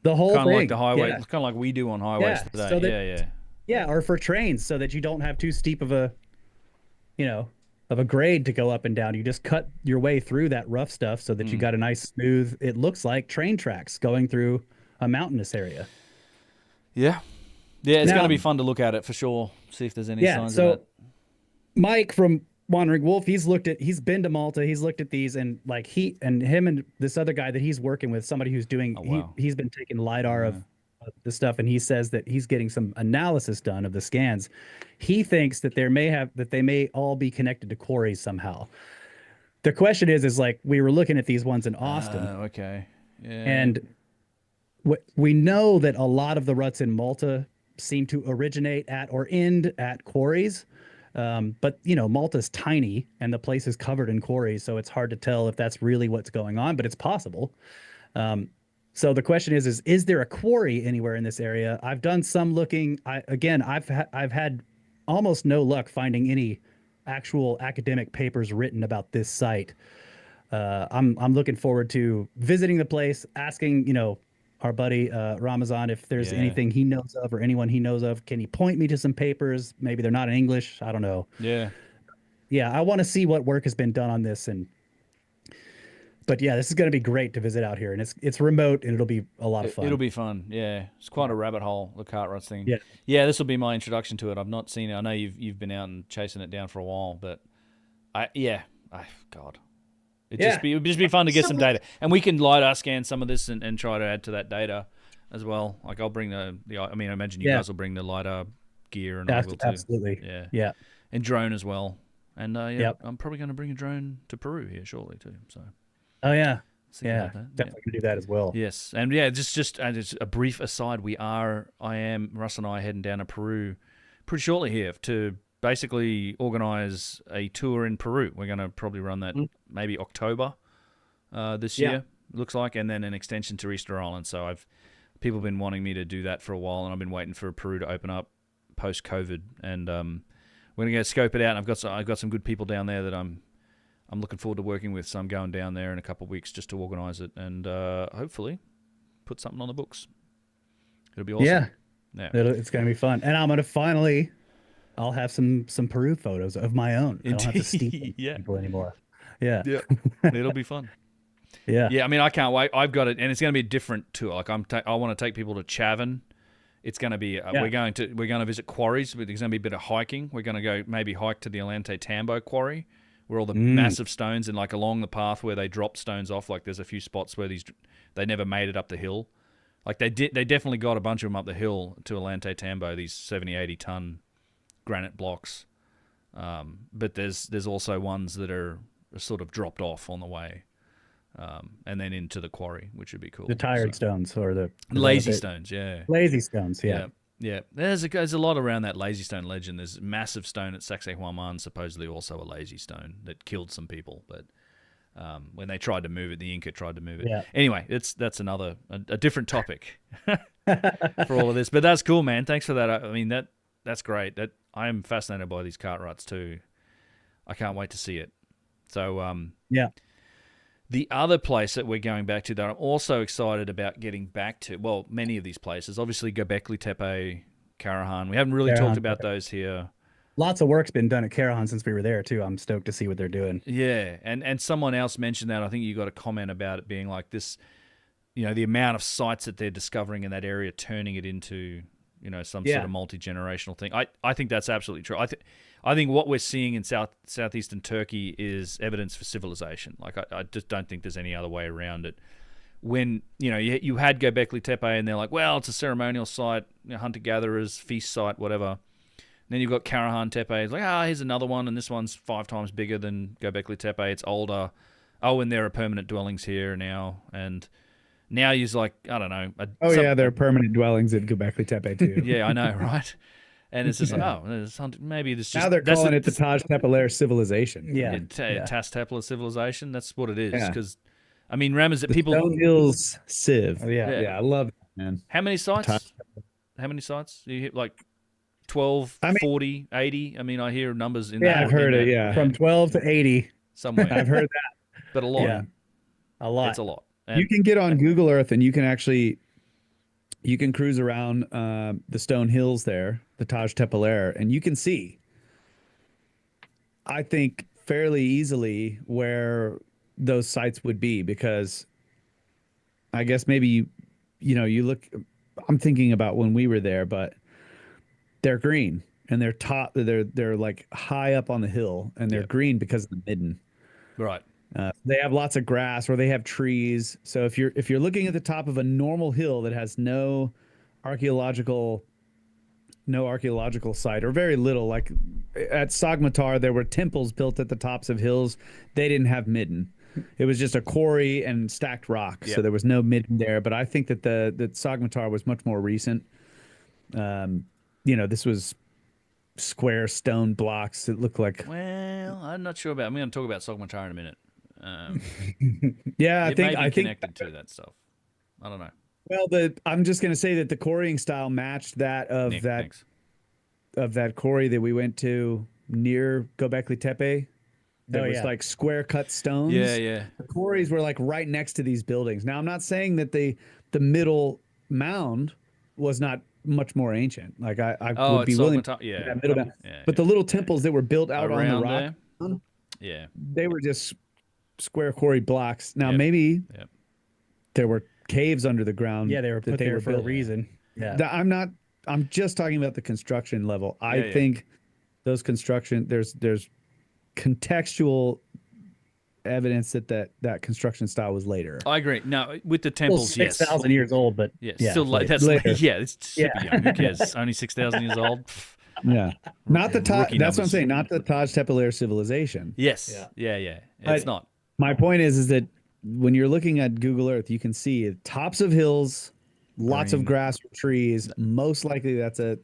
kind of like the highway, kind of like we do on highways today. So yeah, or for trains, so that you don't have too steep of a, of a grade to go up and down. You just cut your way through that rough stuff so that you got a nice smooth, it looks like train tracks going through a mountainous area. Yeah. Yeah, it's going to be fun to look at it for sure. See if there's any signs of it. Mike from Wandering Wolf, he's been to Malta, he's looked at these, and him and this other guy that he's working with, somebody who's doing, he's been taking LiDAR of the stuff, and he says that he's getting some analysis done of the scans. He thinks that they may all be connected to quarries somehow. The question is like, we were looking at these ones in Austin. Okay. Yeah. And we know that a lot of the ruts in Malta seem to originate at or end at quarries. But Malta's tiny and the place is covered in quarries, so it's hard to tell if that's really what's going on, but it's possible. So the question is there a quarry anywhere in this area? I've done some looking. I've had almost no luck finding any actual academic papers written about this site. I'm looking forward to visiting the place, asking our buddy Ramazan if there's anything he knows of or anyone he knows of. Can he point me to some papers? Maybe they're not in English. I don't know. Yeah. I want to see what work has been done on this. And But yeah, this is going to be great to visit out here, and it's remote, and it'll be a lot of fun. It'll be fun. Yeah, it's quite a rabbit hole, the cart ruts thing. Yeah, yeah. This will be my introduction to it. I've not seen it. I know you've been out and chasing it down for a while, but God, it would just be fun to get some data, and we can LiDAR scan some of this and try to add to that data as well. Like I'll bring I imagine you guys will bring the LiDAR gear, and I will too. Absolutely. Yeah, and drone as well. And I'm probably going to bring a drone to Peru here shortly too. So. Oh yeah. Yeah, definitely gonna do that as well. Yes, and just a brief aside, Russ and I heading down to Peru pretty shortly here to basically organise a tour in Peru. We're going to probably run that maybe October this year, looks like, and then an extension to Easter Island. So people have been wanting me to do that for a while, and I've been waiting for Peru to open up post-COVID, and we're going to go scope it out. And I've got some good people down there that I'm looking forward to working with, so I'm going down there in a couple of weeks just to organise it and hopefully put something on the books. It'll be awesome. Yeah. It's going to be fun. And I'm going to I'll have some Peru photos of my own. I don't have to steep people anymore. Yeah. It'll be fun. Yeah. I mean, I can't wait. I've got it, and it's going to be a different tour. Like I want to take people to Chavan. It's going to be we're going to visit quarries. There's going to be a bit of hiking. We're going to go maybe hike to the Alante Tambo quarry, where all the massive stones, and like along the path where they drop stones off, like there's a few spots where they never made it up the hill. Like they definitely got a bunch of them up the hill to Alante Tambo, these 70, 80 ton granite blocks. But there's also ones that are sort of dropped off on the way, and then into the quarry, which would be cool. The tired stones or the lazy stones, yeah. Lazy stones, yeah. Yeah, there's a lot around that lazy stone legend. There's a massive stone at Sacsayhuaman, supposedly also a lazy stone that killed some people. But when they tried to move it, the Inca tried to move it. Yeah. Anyway, that's another a different topic for all of this. But that's cool, man. Thanks for that. I mean that's great. That I am fascinated by these cart ruts too. I can't wait to see it. So the other place that we're going back to that I'm also excited about getting back to, well, many of these places, obviously Göbekli Tepe, Karahan. We haven't really talked about those here. Lots of work's been done at Karahan since we were there too. I'm stoked to see what they're doing. Yeah, and someone else mentioned that. I think you got a comment about it being like this, the amount of sites that they're discovering in that area, turning it into, some sort of multi-generational thing. I think that's absolutely true. I think what we're seeing in southeastern Turkey is evidence for civilization. Like I just don't think there's any other way around it. When you had Göbekli Tepe and they're like, well, it's a ceremonial site, hunter-gatherers, feast site, whatever. And then you've got Karahan Tepe. It's like, here's another one, and this one's 5 times bigger than Göbekli Tepe. It's older. Oh, and there are permanent dwellings here now. And now you're like, I don't know. There are permanent dwellings at Göbekli Tepe too. Yeah, I know, right? And it's just maybe this just... Now they're calling it the Taj Tepeler civilization. Yeah. Taj Tepeler civilization. That's what it is. Because, I mean, Ramaz, that people... Stone Hills Civ. Yeah, I love it, man. How many sites? You hit like 12, 40, 80? I mean, I hear numbers in that. Yeah, I've heard it, yeah. From 12 to 80. Somewhere. I've heard that. But a lot. Yeah. A lot. It's a lot. And you can get on Google Earth and you can cruise around the stone hills there, the Taj Tepeler, and you can see, I think, fairly easily where those sites would be, because I guess maybe you look, I'm thinking about when we were there, but they're green and they're like high up on the hill, and they're green because of the midden. Right. They have lots of grass, or they have trees. So if you're looking at the top of a normal hill that has no archaeological site, or very little, like at Sagmatar, there were temples built at the tops of hills. They didn't have midden. It was just a quarry and stacked rock. So there was no midden there. But I think that that Sagmatar was much more recent. This was square stone blocks. It looked like... Well, I'm not sure about... I'm going to talk about Sagmatar in a minute. I think connected to that stuff. I don't know. Well, I'm just going to say that the quarrying style matched that of that quarry that we went to near Göbekli Tepe. That was like square cut stones. Yeah. The quarries were like right next to these buildings. Now, I'm not saying that the middle mound was not much more ancient. Like I would be willing to that middle mound. But the little temples that were built out around on the rock, there. they were just square quarry blocks. Now Yep. maybe Yep. there were caves under the ground. Yeah, they were put there for a built. reason. Yeah. I'm just talking about the construction level. I Yeah. think those construction there's contextual evidence that construction style was later. I agree. No, with the Well, temples, yes. 6,000 years old, but Yeah, yeah, still like later. that's yeah, it's super young. Who cares? Only 6,000 years old. Yeah, not the Taj. Rookie That's what I'm numbers. saying. Not the Taj Tepeler civilization. Yes. Yeah. It's But not. My point is that when you're looking at Google Earth, you can see tops of hills, lots of Green. grass, trees. Most likely, that's a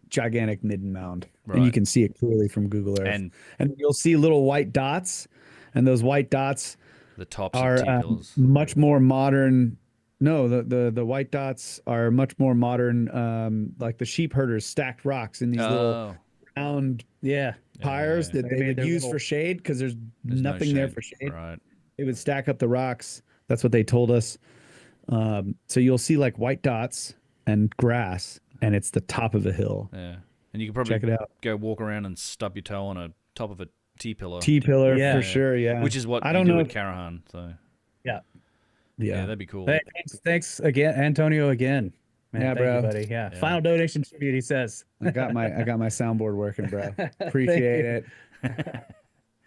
gigantic midden mound, and you Right. can see it clearly from Google Earth. And you'll see little white dots, and those white dots the tops are of T-pillars. much more modern. No, the white dots are much more modern, like the sheep herders stacked rocks in these little round pyres that they would use for shade because there's no nothing there shade. for shade. Right. They would stack up the rocks. That's what they told us. So you'll see like white dots and grass, and it's the top of a hill. Yeah. And you could probably Check it out. go walk around and stub your toe on a top of a T-pillar. T-pillar Yeah. for sure. Yeah. Which is what I don't you do know at if- Karahan. So Yeah. that'd be cool. Hey, thanks again, Antonio. Again, man, Yeah, thank bro. you, buddy. Yeah. Final donation tribute. He says. I got my soundboard working, bro. Appreciate it.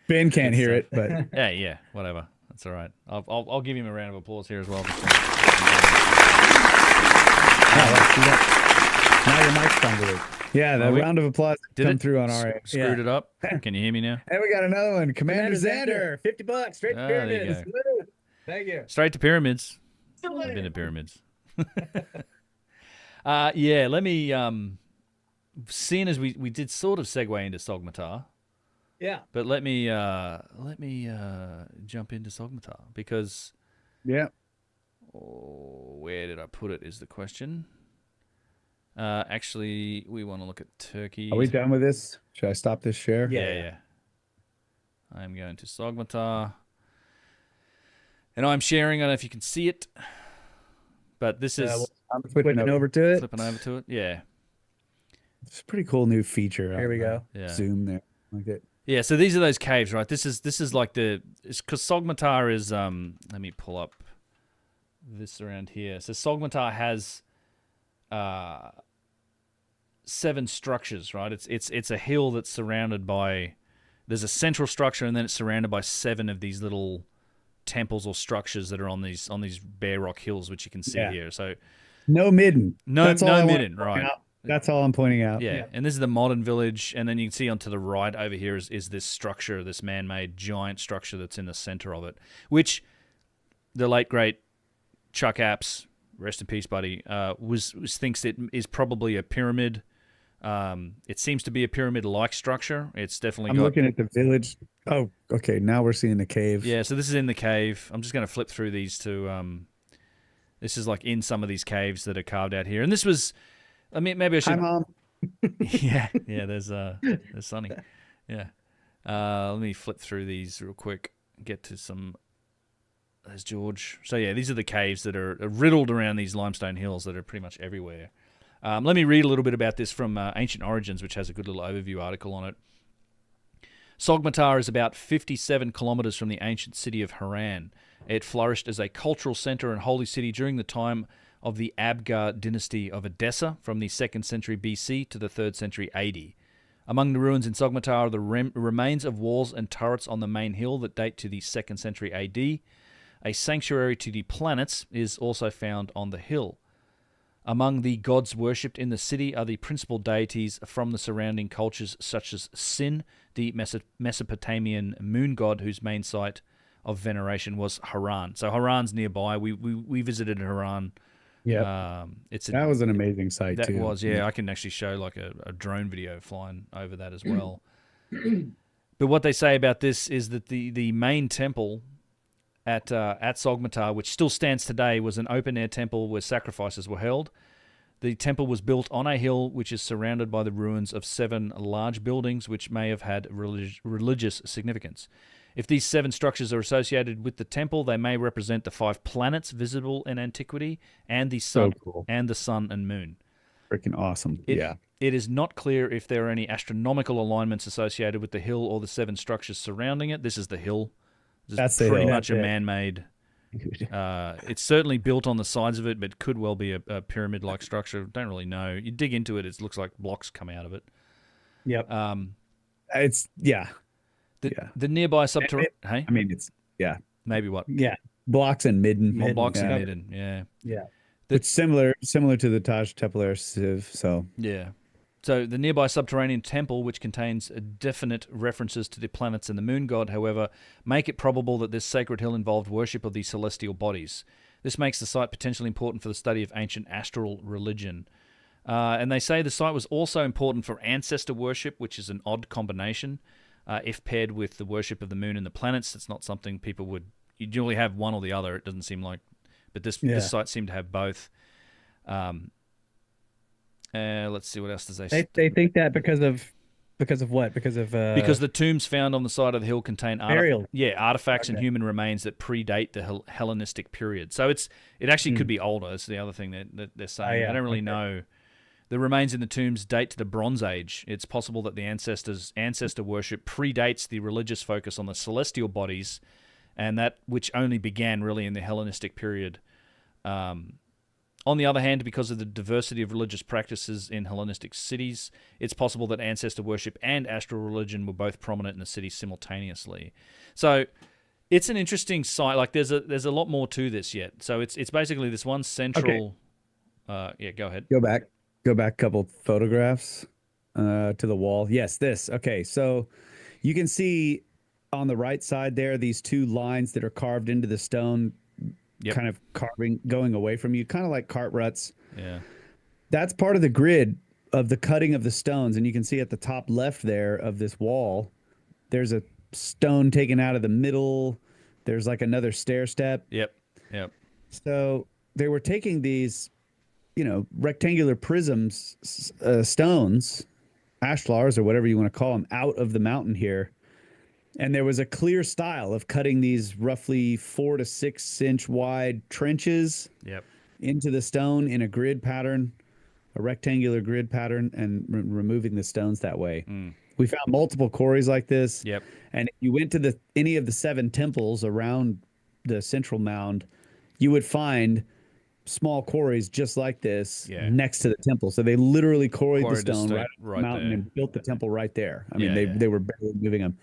Ben can't hear it, but Yeah, whatever. That's all right. I'll give him a round of applause here as well. Now your mic's thundered. yeah, the we- round of applause Did come it? through on our end. Screwed it up. Can you hear me now? And we got another one, Commander Commander Xander. Xander, $50 straight to Ah, there you pyramids. go. Woo. Thank you. Straight to pyramids. I've been to pyramids. Yeah, let me seeing as we did sort of segue into Sogmatar, Yeah. but let me jump into Sogmatar because Yeah. where did I put it is the question. Actually, we want to look at Turkey. Are we done with this? Should I stop this share? Yeah. I'm going to Sogmatar. And I'm sharing. I don't know if you can see it. But this is I'm Flipping over to it. flipping over to it. Yeah. It's a pretty cool new feature. Here we go. Yeah. Zoom there. Like it. Yeah, so these are those caves, right? This is like because Sogmatar is let me pull up this around here. So Sogmatar has 7 structures, right? It's a hill that's surrounded by there's a central structure and then it's surrounded by 7 of these little temples or structures that are on these bare rock hills, which you can see here. So No midden. no That's all I want to midden, point right? out. That's all I'm pointing out. Yeah, and this is the modern village, and then you can see onto the right over here is this structure, this man-made giant structure that's in the center of it, which the late great Chuck Apps, rest in peace, buddy, was thinks it is probably a pyramid. It seems to be a pyramid-like structure. It's definitely I'm looking at the village. Oh, okay. Now we're seeing the cave. Yeah, so this is in the cave. I'm just going to flip through these to. This is like in some of these caves that are carved out here, and this was. I mean, maybe I should. Hi, Mom. yeah. There's Sonny. Yeah. Let me flip through these real quick. Get to some. There's George. So yeah, these are the caves that are riddled around these limestone hills that are pretty much everywhere. Let me read a little bit about this from Ancient Origins, which has a good little overview article on it. Sogmatar is about 57 kilometers from the ancient city of Harran. It flourished as a cultural center and holy city during the time of the Abgar dynasty of Edessa from the 2nd century BC to the 3rd century AD. Among the ruins in Sogmatar are the remains of walls and turrets on the main hill that date to the 2nd century AD. A sanctuary to the planets is also found on the hill. Among the gods worshipped in the city are the principal deities from the surrounding cultures such as Sin, the Mesopotamian moon god whose main site of veneration was Harran. So Harran's nearby. We visited Harran. Yeah. That was an amazing site that too. was, yeah. I can actually show like a drone video flying over that as well. But what they say about this is that the main temple at Sogmatar, which still stands today, was an open-air temple where sacrifices were held. The temple was built on a hill which is surrounded by the ruins of 7 large buildings which may have had religious significance. If these 7 structures are associated with the temple, they may represent the 5 planets visible in antiquity and the sun, cool. and the sun and moon. Freaking awesome. It is not clear if there are any astronomical alignments associated with the hill or the 7 structures surrounding it. This is the hill It's pretty much a man-made. It's certainly built on the sides of it, but could well be a pyramid-like structure. Don't really know. You dig into it, it looks like blocks come out of it. Yep. The nearby subterranean. Hey, I mean, it's maybe what? Yeah. Blocks and midden. Blocks and midden. Yeah. Yeah. It's similar to the Taj Templaire sieve. So yeah. So the nearby subterranean temple, which contains definite references to the planets and the moon god, however, make it probable that this sacred hill involved worship of these celestial bodies. This makes the site potentially important for the study of ancient astral religion. And they say the site was also important for ancestor worship, which is an odd combination. If paired with the worship of the moon and the planets, it's not something people would... You generally have one or the other, it doesn't seem like... But this site seemed to have both. Let's see, what else does they think that because of what? Because the tombs found on the side of the hill contain artifacts and human remains that predate the Hellenistic period. So it actually could be older. That's the other thing that they're saying. I don't really know. The remains in the tombs date to the Bronze Age. It's possible that the ancestor worship predates the religious focus on the celestial bodies, and that which only began really in the Hellenistic period. On the other hand, because of the diversity of religious practices in Hellenistic cities, it's possible that ancestor worship and astral religion were both prominent in the city simultaneously. So it's an interesting site. Like there's a lot more to this yet. So it's basically this one central. Okay. Go ahead. Go back a couple photographs to the wall. Yes, this. Okay, so you can see on the right side there these two lines that are carved into the stone. Yep. Kind of going away from you, kind of like cart ruts. Yeah. That's part of the grid of the cutting of the stones. And you can see at the top left there of this wall, there's a stone taken out of the middle. There's like another stair step. Yep. So they were taking these, rectangular prisms, stones, ashlars or whatever you want to call them, out of the mountain here. And there was a clear style of cutting these roughly 4 to 6 inch wide trenches into the stone in a grid pattern, a rectangular grid pattern, and removing the stones that way. We found multiple quarries like this. Yep. And if you went to any of the 7 temples around the central mound, you would find small quarries just like this next to the temple. So they literally quarried the stone right on the mountain and built the temple right there. I mean, they were barely moving them.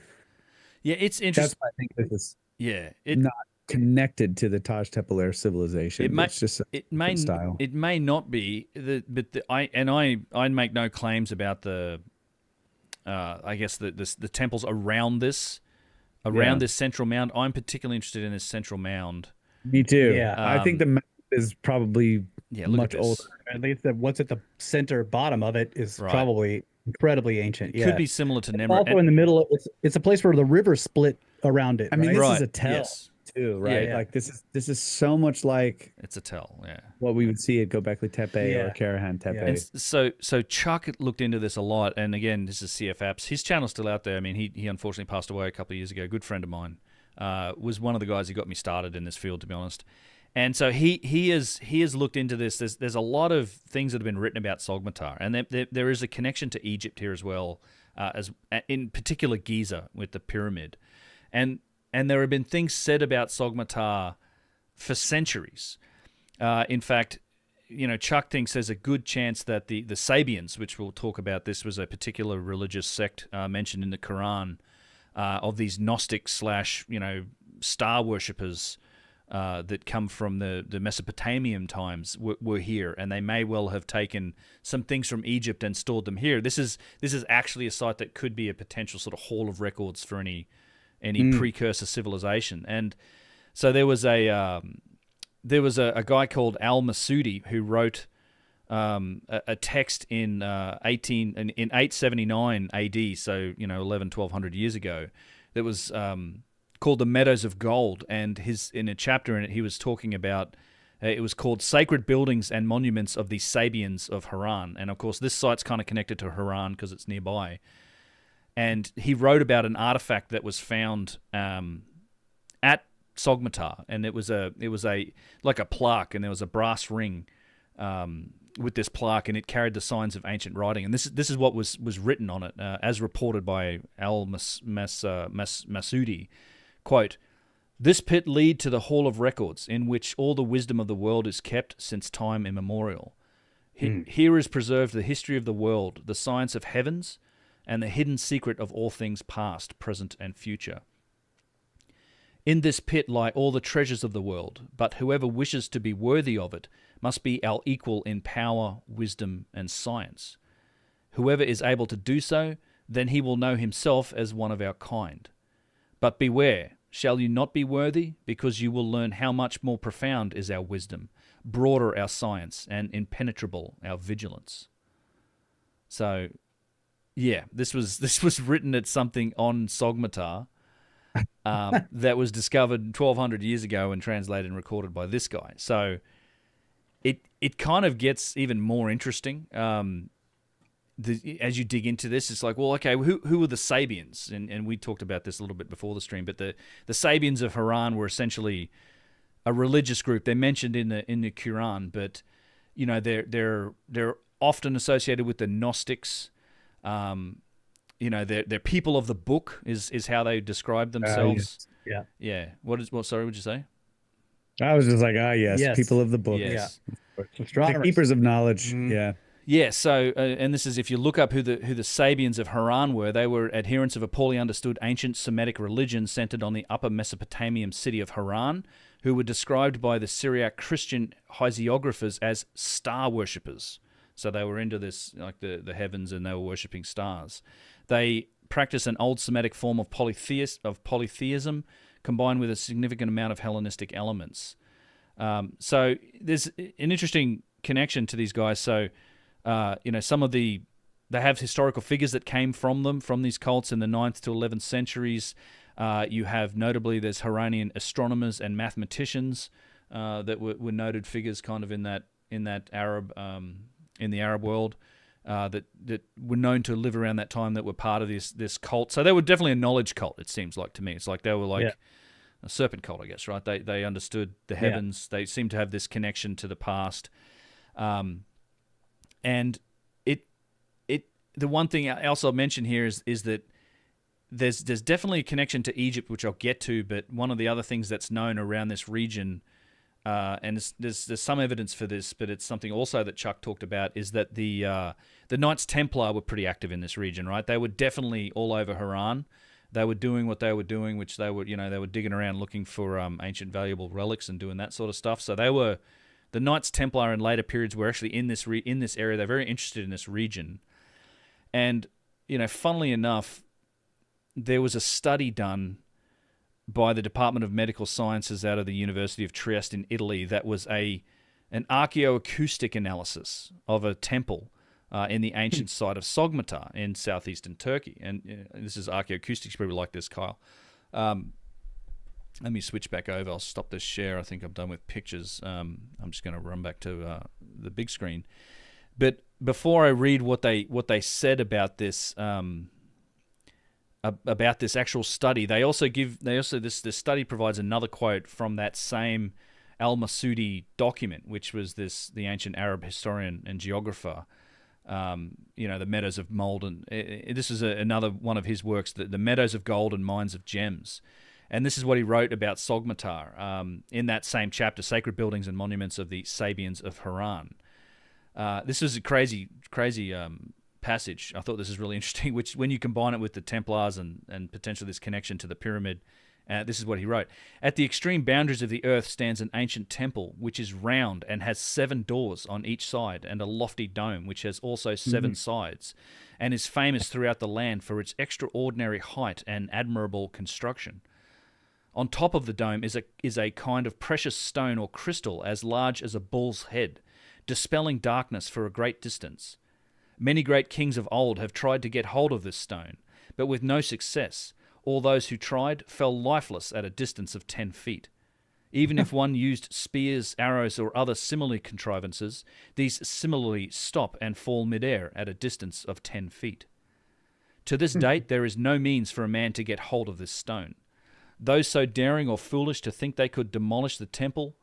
Yeah, it's interesting. That's why I think this is not connected to the Taj Templaire civilization. It's just a style. It may not be, I'd make no claims about the temples around this central mound. I'm particularly interested in this central mound. Me too. Yeah, I think the mound is probably much older. At least what's at the center bottom of it is probably incredibly ancient. Could be similar to Nemrut. Also in the middle, it's a place where the river split around it. I mean, this is a tell too, right? Yeah. Like this is so much like it's a tell. Yeah, what we would see at Göbekli Tepe or Karahan Tepe. And so Chuck looked into this a lot, and again, this is CF Apps. His channel's still out there. I mean, he unfortunately passed away a couple of years ago. A good friend of mine was one of the guys who got me started in this field, to be honest. And so he has looked into this. There's a lot of things that have been written about Sogmatar, and there is a connection to Egypt here as well, as in particular Giza with the pyramid, and there have been things said about Sogmatar for centuries. In fact, Chuck thinks there's a good chance that the Sabians, which we'll talk about, this was a particular religious sect mentioned in the Quran, of these Gnostic / star worshippers. That come from the Mesopotamian times were here, and they may well have taken some things from Egypt and stored them here. This is actually a site that could be a potential sort of hall of records for any precursor civilization. And so there was a guy called Al-Masudi who wrote a text in 879 AD, so 1200 years ago, that was called The Meadows of Gold, and in a chapter in it, he was talking about, it was called Sacred Buildings and Monuments of the Sabians of Harran. And of course, this site's kind of connected to Harran because it's nearby. And he wrote about an artifact that was found at Sogmatar, and it was like a plaque, and there was a brass ring with this plaque, and it carried the signs of ancient writing. And this is what was written on it, as reported by Al-Masudi. Quote, This pit lead to the Hall of Records, in which all the wisdom of the world is kept since time immemorial. Here is preserved the history of the world, the science of heavens, and the hidden secret of all things past, present, and future. In this pit lie all the treasures of the world, but whoever wishes to be worthy of it must be our equal in power, wisdom, and science. Whoever is able to do so, then he will know himself as one of our kind. But beware, shall you not be worthy? Because you will learn how much more profound is our wisdom, broader our science, and impenetrable our vigilance. So, yeah, this was written at something on Sogmatar that was discovered 1,200 years ago and translated and recorded by this guy. So it kind of gets even more interesting. As you dig into this, it's like, well, okay, who are the Sabians? And we talked about this a little bit before the stream, but the Sabians of Harran were essentially a religious group. They're mentioned in the Quran, but you know they're often associated with the Gnostics. You know, they're people of the book is how they describe themselves. Yes. Yeah. What? Sorry, would you say? I was just like, yes, people of the book. Yes. Yeah. The keepers of knowledge. Yeah. Yeah, so, and this is, if you look up who the Sabians of Harran were, they were adherents of a poorly understood ancient Semitic religion centered on the upper Mesopotamian city of Harran, who were described by the Syriac Christian hagiographies as star worshippers. So they were into this, like the heavens, and they were worshipping stars. They practiced an old Semitic form of polytheism combined with a significant amount of Hellenistic elements. So there's an interesting connection to these guys. So, you know, they have historical figures that came from them, from these cults in the 9th to 11th centuries. You have, notably, there's Haranian astronomers and mathematicians that were noted figures kind of in that Arab, in the Arab world, that were known to live around that time, that were part of this cult. So they were definitely a knowledge cult, it seems like to me. It's like they were like a serpent cult, I guess, right? They understood the heavens. They seemed to have this connection to the past. And the one thing else I'll mention here is that there's definitely a connection to Egypt, which I'll get to, but one of the other things that's known around this region, and there's some evidence for this, but it's something also that Chuck talked about, is that the Knights Templar were pretty active in this region, right? They were definitely all over Harran. They were doing what they were doing, which they were digging around looking for ancient valuable relics and doing that sort of stuff. So the Knights Templar in later periods were actually in this area. They're very interested in this region. And, you know, funnily enough, there was a study done by the Department of Medical Sciences out of the University of Trieste in Italy that was an archaeoacoustic analysis of a temple in the ancient site of Sogmatar in southeastern Turkey. And this is Archaeoacoustics, probably like this, Kyle. Let me switch back over. I'll stop this share. I think I'm done with pictures. I'm just going to run back to the big screen. But before I read what they said about this actual study, this study provides another quote from that same Al-Masudi document, which was the ancient Arab historian and geographer. You know, the meadows of mold, and this is another one of his works, the meadows of gold and mines of gems. And this is what he wrote about Sogmatar in that same chapter, Sacred Buildings and Monuments of the Sabians of Harran. This is a crazy passage. I thought this is really interesting, which when you combine it with the Templars and potentially this connection to the pyramid, this is what he wrote. At the extreme boundaries of the earth stands an ancient temple, which is round and has 7 doors on each side, and a lofty dome, which has also 7 sides, and is famous throughout the land for its extraordinary height and admirable construction. On top of the dome is a kind of precious stone or crystal as large as a bull's head, dispelling darkness for a great distance. Many great kings of old have tried to get hold of this stone, but with no success. All those who tried fell lifeless at a distance of 10 feet. Even if one used spears, arrows, or other similar contrivances, these similarly stop and fall midair at a distance of 10 feet. To this date, there is no means for a man to get hold of this stone. Those so daring or foolish to think they could demolish the temple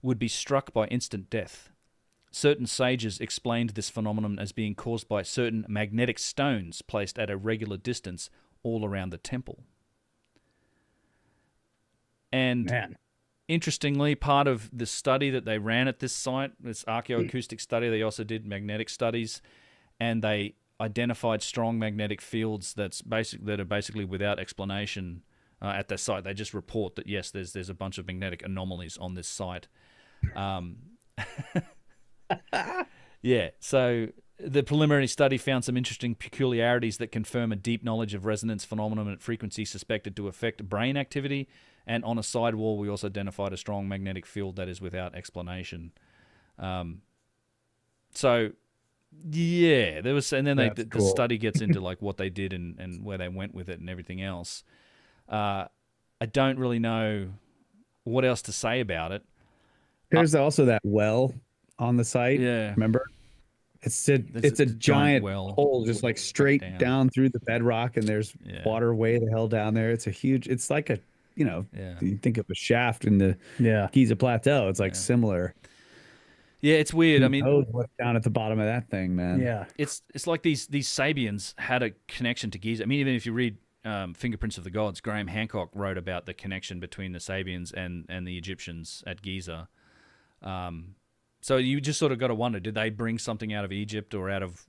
would be struck by instant death. Certain sages explained this phenomenon as being caused by certain magnetic stones placed at a regular distance all around the temple. And Man. interestingly, part of the study that they ran at this site, this archaeoacoustic study, they also did magnetic studies, and they identified strong magnetic fields that are basically without explanation at that site. They just report that yes, there's a bunch of magnetic anomalies on this site. Yeah, so the preliminary study found some interesting peculiarities that confirm a deep knowledge of resonance phenomenon at frequency suspected to affect brain activity. And on a sidewall, we also identified a strong magnetic field that is without explanation. So, yeah, there was, and then the study gets into like what they did and where they went with it and everything else. I don't really know what else to say about it. There's also that well on the site. Yeah, remember? It's a giant well hole, just like straight down through the bedrock, and there's water way the hell down there. It's a huge. It's like a, you think of a shaft in the Giza Plateau. It's like similar. Yeah, it's weird. I mean, what's down at the bottom of that thing, man? Yeah, it's like these Sabians had a connection to Giza. I mean, even if you read Fingerprints of the Gods, Graham Hancock wrote about the connection between the Sabians and the Egyptians at Giza. So you just sort of got to wonder, did they bring something out of Egypt or out of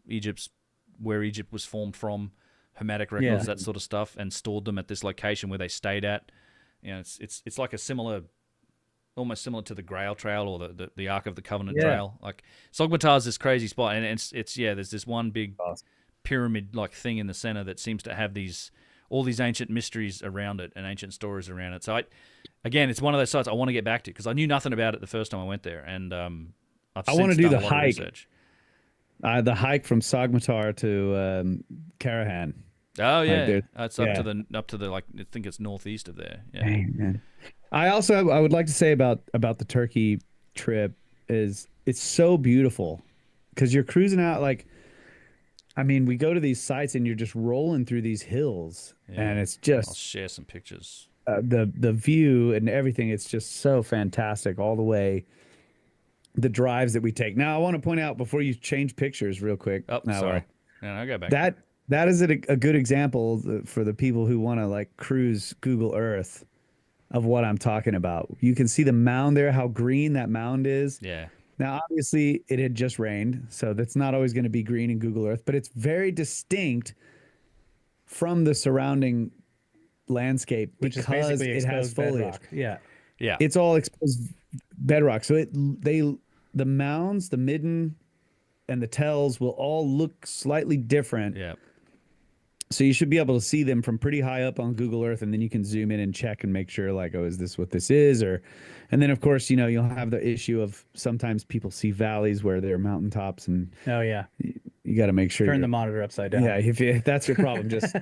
where Egypt was formed from, Hermetic records, that sort of stuff, and stored them at this location where they stayed at? You know, it's like almost similar to the Grail Trail or the Ark of the Covenant Trail. Like Sogmatar's this crazy spot, and it's there's this one big pyramid like thing in the center that seems to have all these ancient mysteries around it and ancient stories around it. So again, it's one of those sites I want to get back to because I knew nothing about it the first time I went there, and I want to do the hike. The hike from Sogmatar to Karahan. Oh yeah, it's up to the like I think it's northeast of there. Yeah. Dang, I would like to say about the Turkey trip is it's so beautiful because you're cruising out like, I mean, we go to these sites and you're just rolling through these hills and it's just. I'll share some pictures. The view and everything, it's just so fantastic all the way. The drives that we take. Now, I want to point out before you change pictures real quick. Oh, sorry. No, I'll go back. That is a good example for the people who want to like cruise Google Earth of what I'm talking about. You can see the mound there, how green that mound is. Yeah. Now, obviously, it had just rained, so that's not always going to be green in Google Earth, but it's very distinct from the surrounding landscape because it has foliage. Bedrock. Yeah. Yeah. It's all exposed bedrock. So the mounds, the midden, and the tells will all look slightly different. Yeah. So you should be able to see them from pretty high up on Google Earth, and then you can zoom in and check and make sure, like, oh, is this what this is? And then of course, you'll have the issue of sometimes people see valleys where they're mountaintops, and you got to make sure turn the monitor upside down. Yeah, if that's your problem, just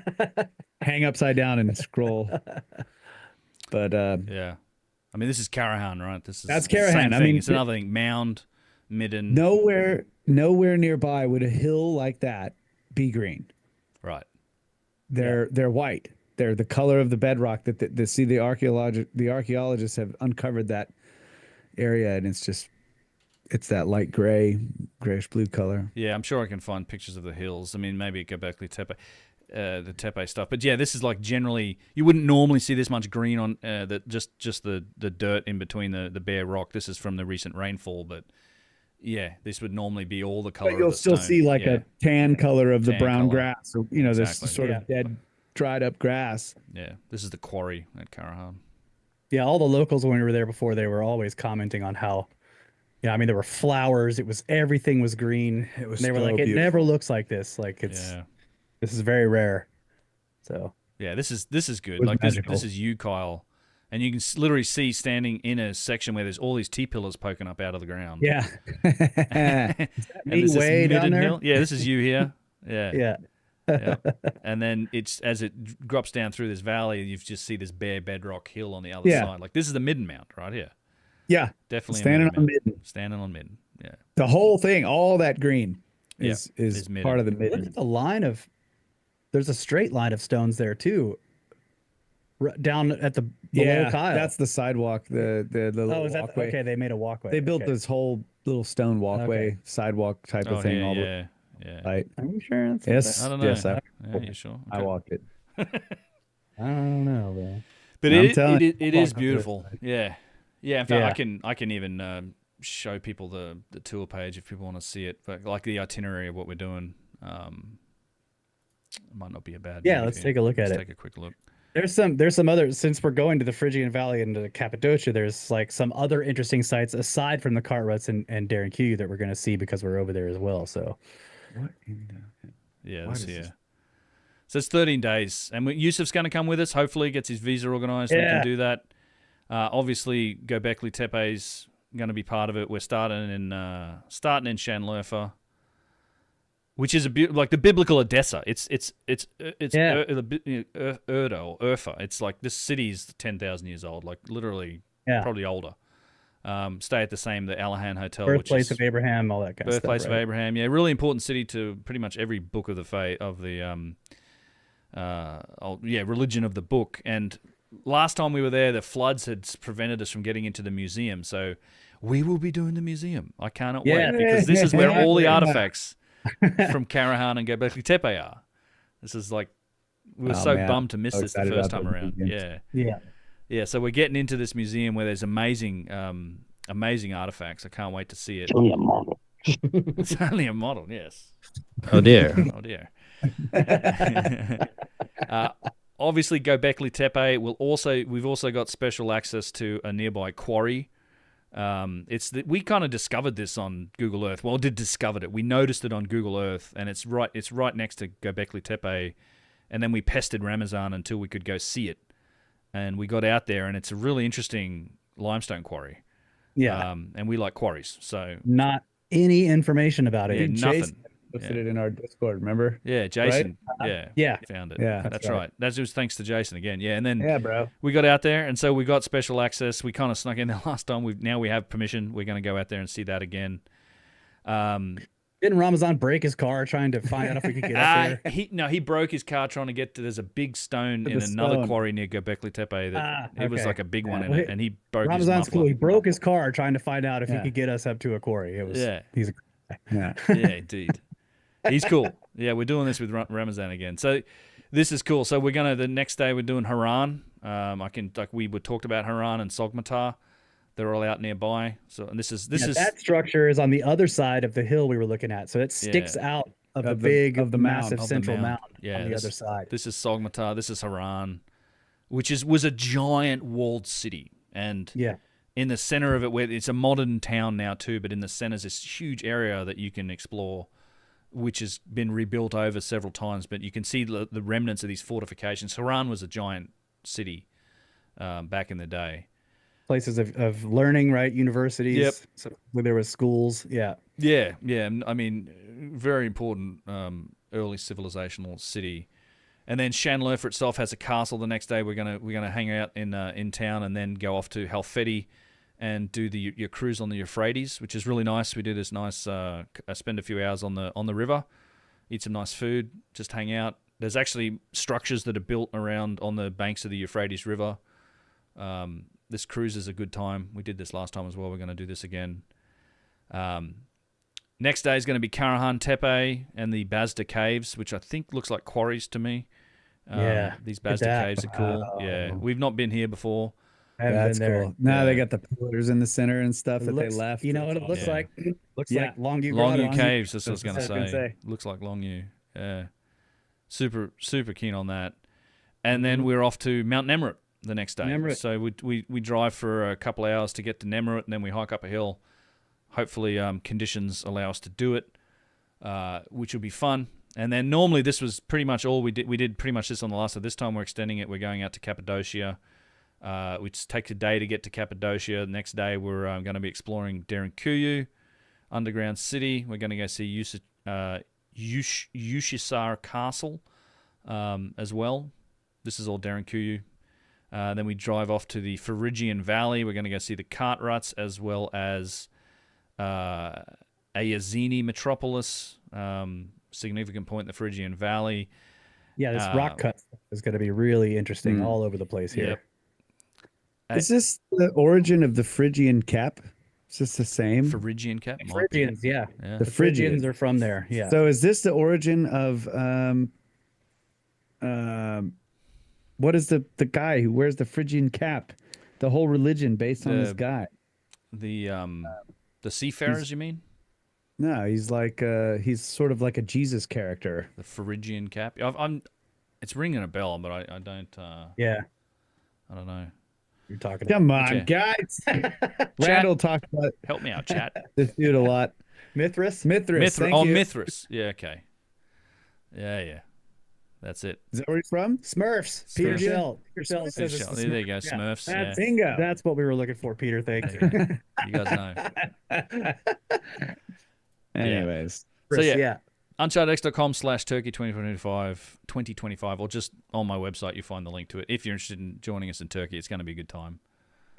hang upside down and scroll. But yeah. I mean, this is Karahan, right? That's Karahan. I mean, it's another thing. Mound, midden. Nowhere nearby would a hill like that be green. Right. They're white. They're the color of the bedrock that the archaeologists have uncovered that area, and it's that light grayish blue color. Yeah, I'm sure I can find pictures of the hills. I mean, maybe Göbekli Tepe. The Tepe stuff, but yeah, this is like generally you wouldn't normally see this much green on just the dirt in between the bare rock. This is from the recent rainfall, but yeah, this would normally be all the color. But you'll of the still stone. See like a tan color of the brown color. grass, or this sort of dead, dried up grass. Yeah, this is the quarry at Karahan. Yeah, all the locals when we were there before, they were always commenting on how. Yeah, I mean there were flowers. Everything was green. It was. And they were like, beautiful. It never looks like this. Like it's. Yeah. This is very rare. So yeah, this is good. Like this is you, Kyle, and you can literally see standing in a section where there's all these T-pillars poking up out of the ground. Yeah. And there's way this down there? hill. Yeah, this is you here. Yeah. Yeah. And then it's as it drops down through this valley, you just see this bare bedrock hill on the other side. Like this is the midden mount right here. Yeah, definitely standing on midden. Standing on midden. Yeah. The whole thing, all that green, is part of the midden. Look at the line of. There's a straight line of stones there too. Down at the below Kyle. That's the sidewalk. The little walkway. Okay, they made a walkway. They built this whole little stone walkway, sidewalk type of thing. Yeah. Right. Are you sure? Yes. I don't know. Yes, you sure? Okay. I walked it. I don't know, man. But it is beautiful. Yeah. In fact, Yeah. I can even show people the tour page if people want to see it. But like the itinerary of what we're doing, might not be a bad. Yeah, let's take a look at it. Take a quick look. There's some other, since we're going to the Phrygian Valley and to Cappadocia, there's like some other interesting sites aside from the cart ruts and Derinkuyu that we're going to see because we're over there as well. So What in the... Yeah, Why this does here. this- So it's 13 days, and Yusuf's going to come with us. Hopefully, gets his visa organised. We Yeah. can do that. Obviously, Göbekli Tepe's going to be part of it. We're starting in Sanliurfa, which is like the biblical Odessa. It's Yeah. Urda or Urfa. It's like this city's 10,000 years old, like literally, Yeah. probably older. Stay at the Alahan Hotel, birthplace which is of Abraham, all that kind of stuff. birthplace of right? Abraham. Yeah, really important city to pretty much every book of the religion of the book. And last time we were there, the floods had prevented us from getting into the museum. So we will be doing the museum. I cannot wait, because this is where all the artifacts from Harran and Göbekli Tepe are. This is like, we were so bummed to miss this the first time around. Yeah. So we're getting into this museum where there's amazing artifacts. I can't wait to see it. It's only a model. It's only a model, yes. Oh dear. Oh dear. Obviously, Göbekli Tepe we've also got special access to a nearby quarry. We kind of discovered this on Google Earth. Well, did discovered it. We noticed it on Google Earth, and it's right next to Göbekli Tepe. And then we pestered Ramazan until we could go see it. And we got out there, and it's a really interesting limestone quarry. Yeah. And we like quarries, so Not any information about it. Yeah, nothing. Jason posted it in our Discord, remember? yeah, Jason, Yeah. found it. Yeah, that's right. That was thanks to Jason again. Yeah, and then Yeah, bro. we got out there, and so we got special access. We kind of snuck in there last time. Now we have permission. We're going to go out there and see that again. Didn't Ramazan break his car trying to find out if we could get up there? He broke his car trying to get to. There's a big stone in The another stone. quarry near Göbekli Tepe that it was okay. like a big one in Well, it, and he broke Ramazan's his cool. muffler. He broke his car trying to find out if he Yeah. could get us up to a quarry. It was he's a Yeah. Yeah, indeed. He's cool. Yeah, we're doing this with Ramazan again. So this is cool. So the next day we're doing Harran. We talked about Harran and Sogmatar. They're all out nearby. So, and this is that structure is on the other side of the hill we were looking at. So it sticks out of the massive central mound on the other side. This is Sogmatar. This is Harran, which was a giant walled city. And in the center of it, where it's a modern town now too, but in the center is this huge area that you can explore, which has been rebuilt over several times. But you can see the remnants of these fortifications. Harran was a giant city back in the day. Places of learning, right? Universities. Yep. So where there was schools. Yeah. Yeah. I mean, very important early civilizational city. And then Sanliurfa itself has a castle. The next day we're gonna hang out in town and then go off to Halfeti and do your cruise on the Euphrates, which is really nice. We do this nice spend a few hours on the river, eat some nice food, just hang out. There's actually structures that are built around on the banks of the Euphrates River. This cruise is a good time. We did this last time as well. We're going to do this again. Next day is going to be Karahan Tepe and the Bazda Caves, which I think looks like quarries to me. These Bazda Caves are cool. Yeah, we've not been here before. That's there. cool. Now they got the pillars in the center and stuff that they left. You know what it looks like? Looks like Longview Longview Caves, that's what I was going That's to what I was gonna say. Looks like Longview. Yeah. Super keen on that. And then we're off to Mt Nemrut the next day. Nemrut. So we drive for a couple of hours to get to Nemrut, and then we hike up a hill. Hopefully conditions allow us to do it, which will be fun. And then normally this was pretty much all we did. We did pretty much this on the last. So this time we're extending it. We're going out to Cappadocia, which takes a day to get to Cappadocia. The next day we're going to be exploring Derinkuyu, underground city. We're going to go see Ushisar Castle as well. This is all Derinkuyu. Then we drive off to the Phrygian Valley. We're going to go see the cart ruts as well as Ayazini metropolis. Significant point in the Phrygian Valley. Yeah, this rock cut is going to be really interesting all over the place here. Yep. Is this the origin of the Phrygian cap? Is this the same? Phrygian cap? Phrygians, yeah. Yeah. The Phrygians are from there. Yeah. So is this the origin of what is the guy who wears the Phrygian cap? The whole religion based on this guy. The seafarers, you mean? No, he's like he's sort of like a Jesus character. The Phrygian cap. It's ringing a bell, but I don't. Yeah, I don't know. you're talking. Come on, guys. Randall talked about Help me out, chat. this dude a lot. Mithras. Thank you. Mithras. Yeah, okay. Yeah. That's it. Is that where he's from? Smurfs. Peter Shell. Peter Shell says it's the There you go, Smurfs. Smurfs. Yeah. Yeah. Bingo. That's what we were looking for, Peter. Thank you. You guys know. Anyways. So yeah. yeah. UnchartedX.com/Turkey 2025, or just on my website you find the link to it. If you're interested in joining us in Turkey, it's going to be a good time.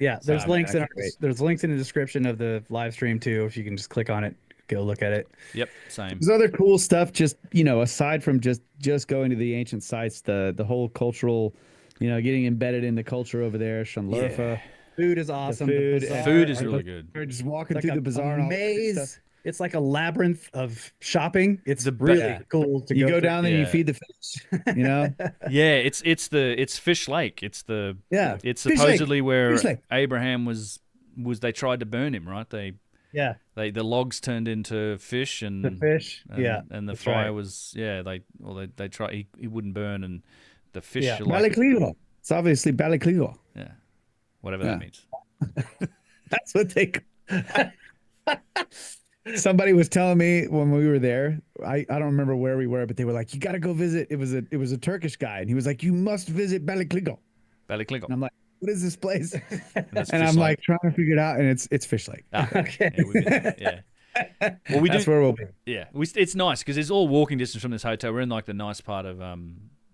Yeah, there's links in great. there's links in the description of the live stream too. If you can just click on it, go look at it. Yep, same. There's other cool stuff. Just aside from just going to the ancient sites, the whole cultural, getting embedded in the culture over there. Sanliurfa. Yeah. Food is awesome. food- The bazaar, Food is really good. Or just walking like through a the bazaar and all that maze. stuff. It's like a labyrinth of shopping. It's The really yeah. cool to You go go through. down there and you Yeah. feed the fish. Yeah, it's Fish Lake. It's Fish supposedly Lake. where Fish Lake. Abraham was they tried to burn him, right? The logs turned into fish and The fish. and the that's fire right. was they tried he wouldn't burn, and the fish Yeah. are like Balaclava. It's obviously Balaclava. whatever Yeah. that means. That's what they. Somebody was telling me when we were there. I don't remember where we were, but they were like, "You got to go visit." It was a Turkish guy, and he was like, "You must visit Balaclava." Balaclava. And I'm like, "What is this place?" That's And Fish I'm Lake. like trying to figure it out, and it's Fish Lake. Okay. Yeah, we've been there, yeah. Well, we That's do. where we'll be. Yeah, it's nice because it's all walking distance from this hotel. We're in like the nice part of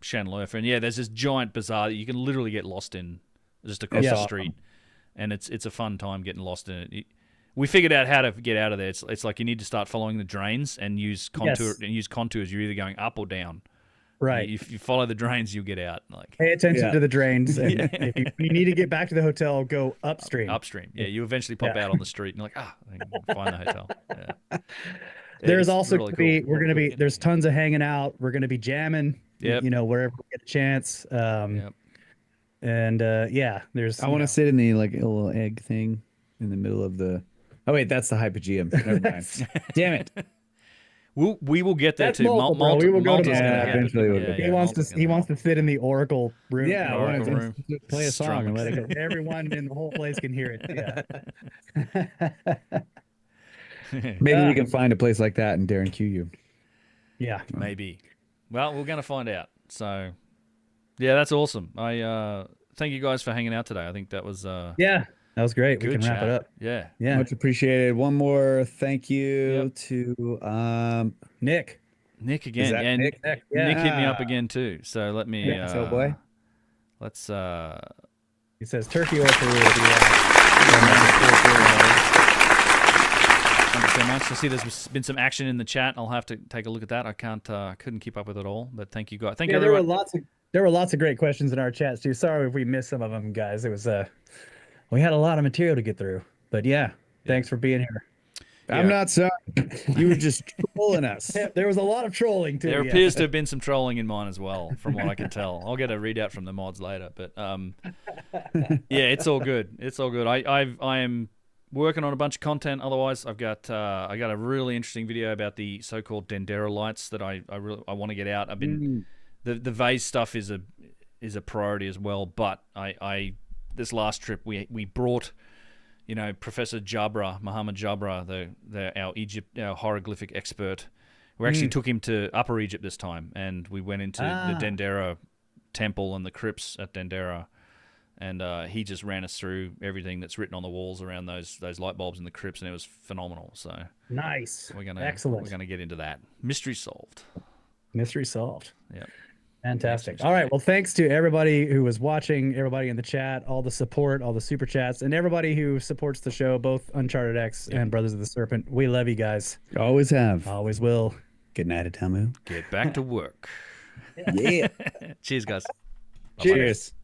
Sanliurfa, and there's this giant bazaar that you can literally get lost in just across the street, and it's a fun time getting lost in it. We figured out how to get out of there. It's like you need to start following the drains and use contours. You're either going up or down. Right. If you follow the drains, you'll get out. Like Pay attention Yeah. to the drains. And if you need to get back to the hotel, go upstream. upstream. Yeah, you eventually pop out on the street and you're like, I can find the hotel. Yeah. There's It's also really there's tons of hanging out. We're gonna be jamming. Yep. Wherever we get a chance. Yep. And there's. I want to sit in the like a little egg thing in the middle of the. Oh wait, that's the hypogeum. Never mind. Damn it. We will get there That's too. Malta, bro. We will go to Malta's Malta. gonna Yeah, happen. eventually we'll get He there. wants Malta's to. gonna He wants to sit in the oracle room. Yeah, I Oracle want to room. play a song and let it go. Everyone in the whole place can hear it. Yeah. Maybe we can find a place like that in Derinkuyu. Yeah. Maybe. Well, we're going to find out. So, yeah, that's awesome. I thank you guys for hanging out today. I think that was Yeah. That was great. good We can wrap chat. it up. Yeah. Yeah. Much appreciated. One more thank you to Nick. Nick again. Is that and Nick? Nick Yeah. hit me up again too. So let me Yeah, so boy. let's He says Turkey or Peru. Thank you so much. I see there's been some action in the chat. I'll have to take a look at that. I couldn't keep up with it all, but thank you guys. Thank you There were everyone. lots of great questions in our chats too. Sorry if we missed some of them, guys. It was we had a lot of material to get through. But thanks for being here. I'm not sorry. You were just trolling us. There was a lot of trolling too. There appears to have been some trolling in mine as well, from what I can tell. I'll get a readout from the mods later, but yeah, it's all good. It's all good. I am working on a bunch of content. Otherwise, I got a really interesting video about the so-called dendrolites that I want to get out. I've been the Vase stuff is a priority as well, but I this last trip we brought Professor Jabra, Muhammad Jabra, our hieroglyphic expert. We actually took him to Upper Egypt this time, and we went into the Dendera temple and the crypts at Dendera, and he just ran us through everything that's written on the walls around those light bulbs in the crypts, and it was phenomenal. So nice. We're gonna get into that. Mystery solved. Mystery solved. Yeah. Fantastic. All right. Well, thanks to everybody who was watching, everybody in the chat, all the support, all the super chats, and everybody who supports the show, both UnchartedX and Brothers of the Serpent. We love you guys. Always have. Always will. Good night, Atamu. Get back to work. Yeah. Cheers, guys. Cheers.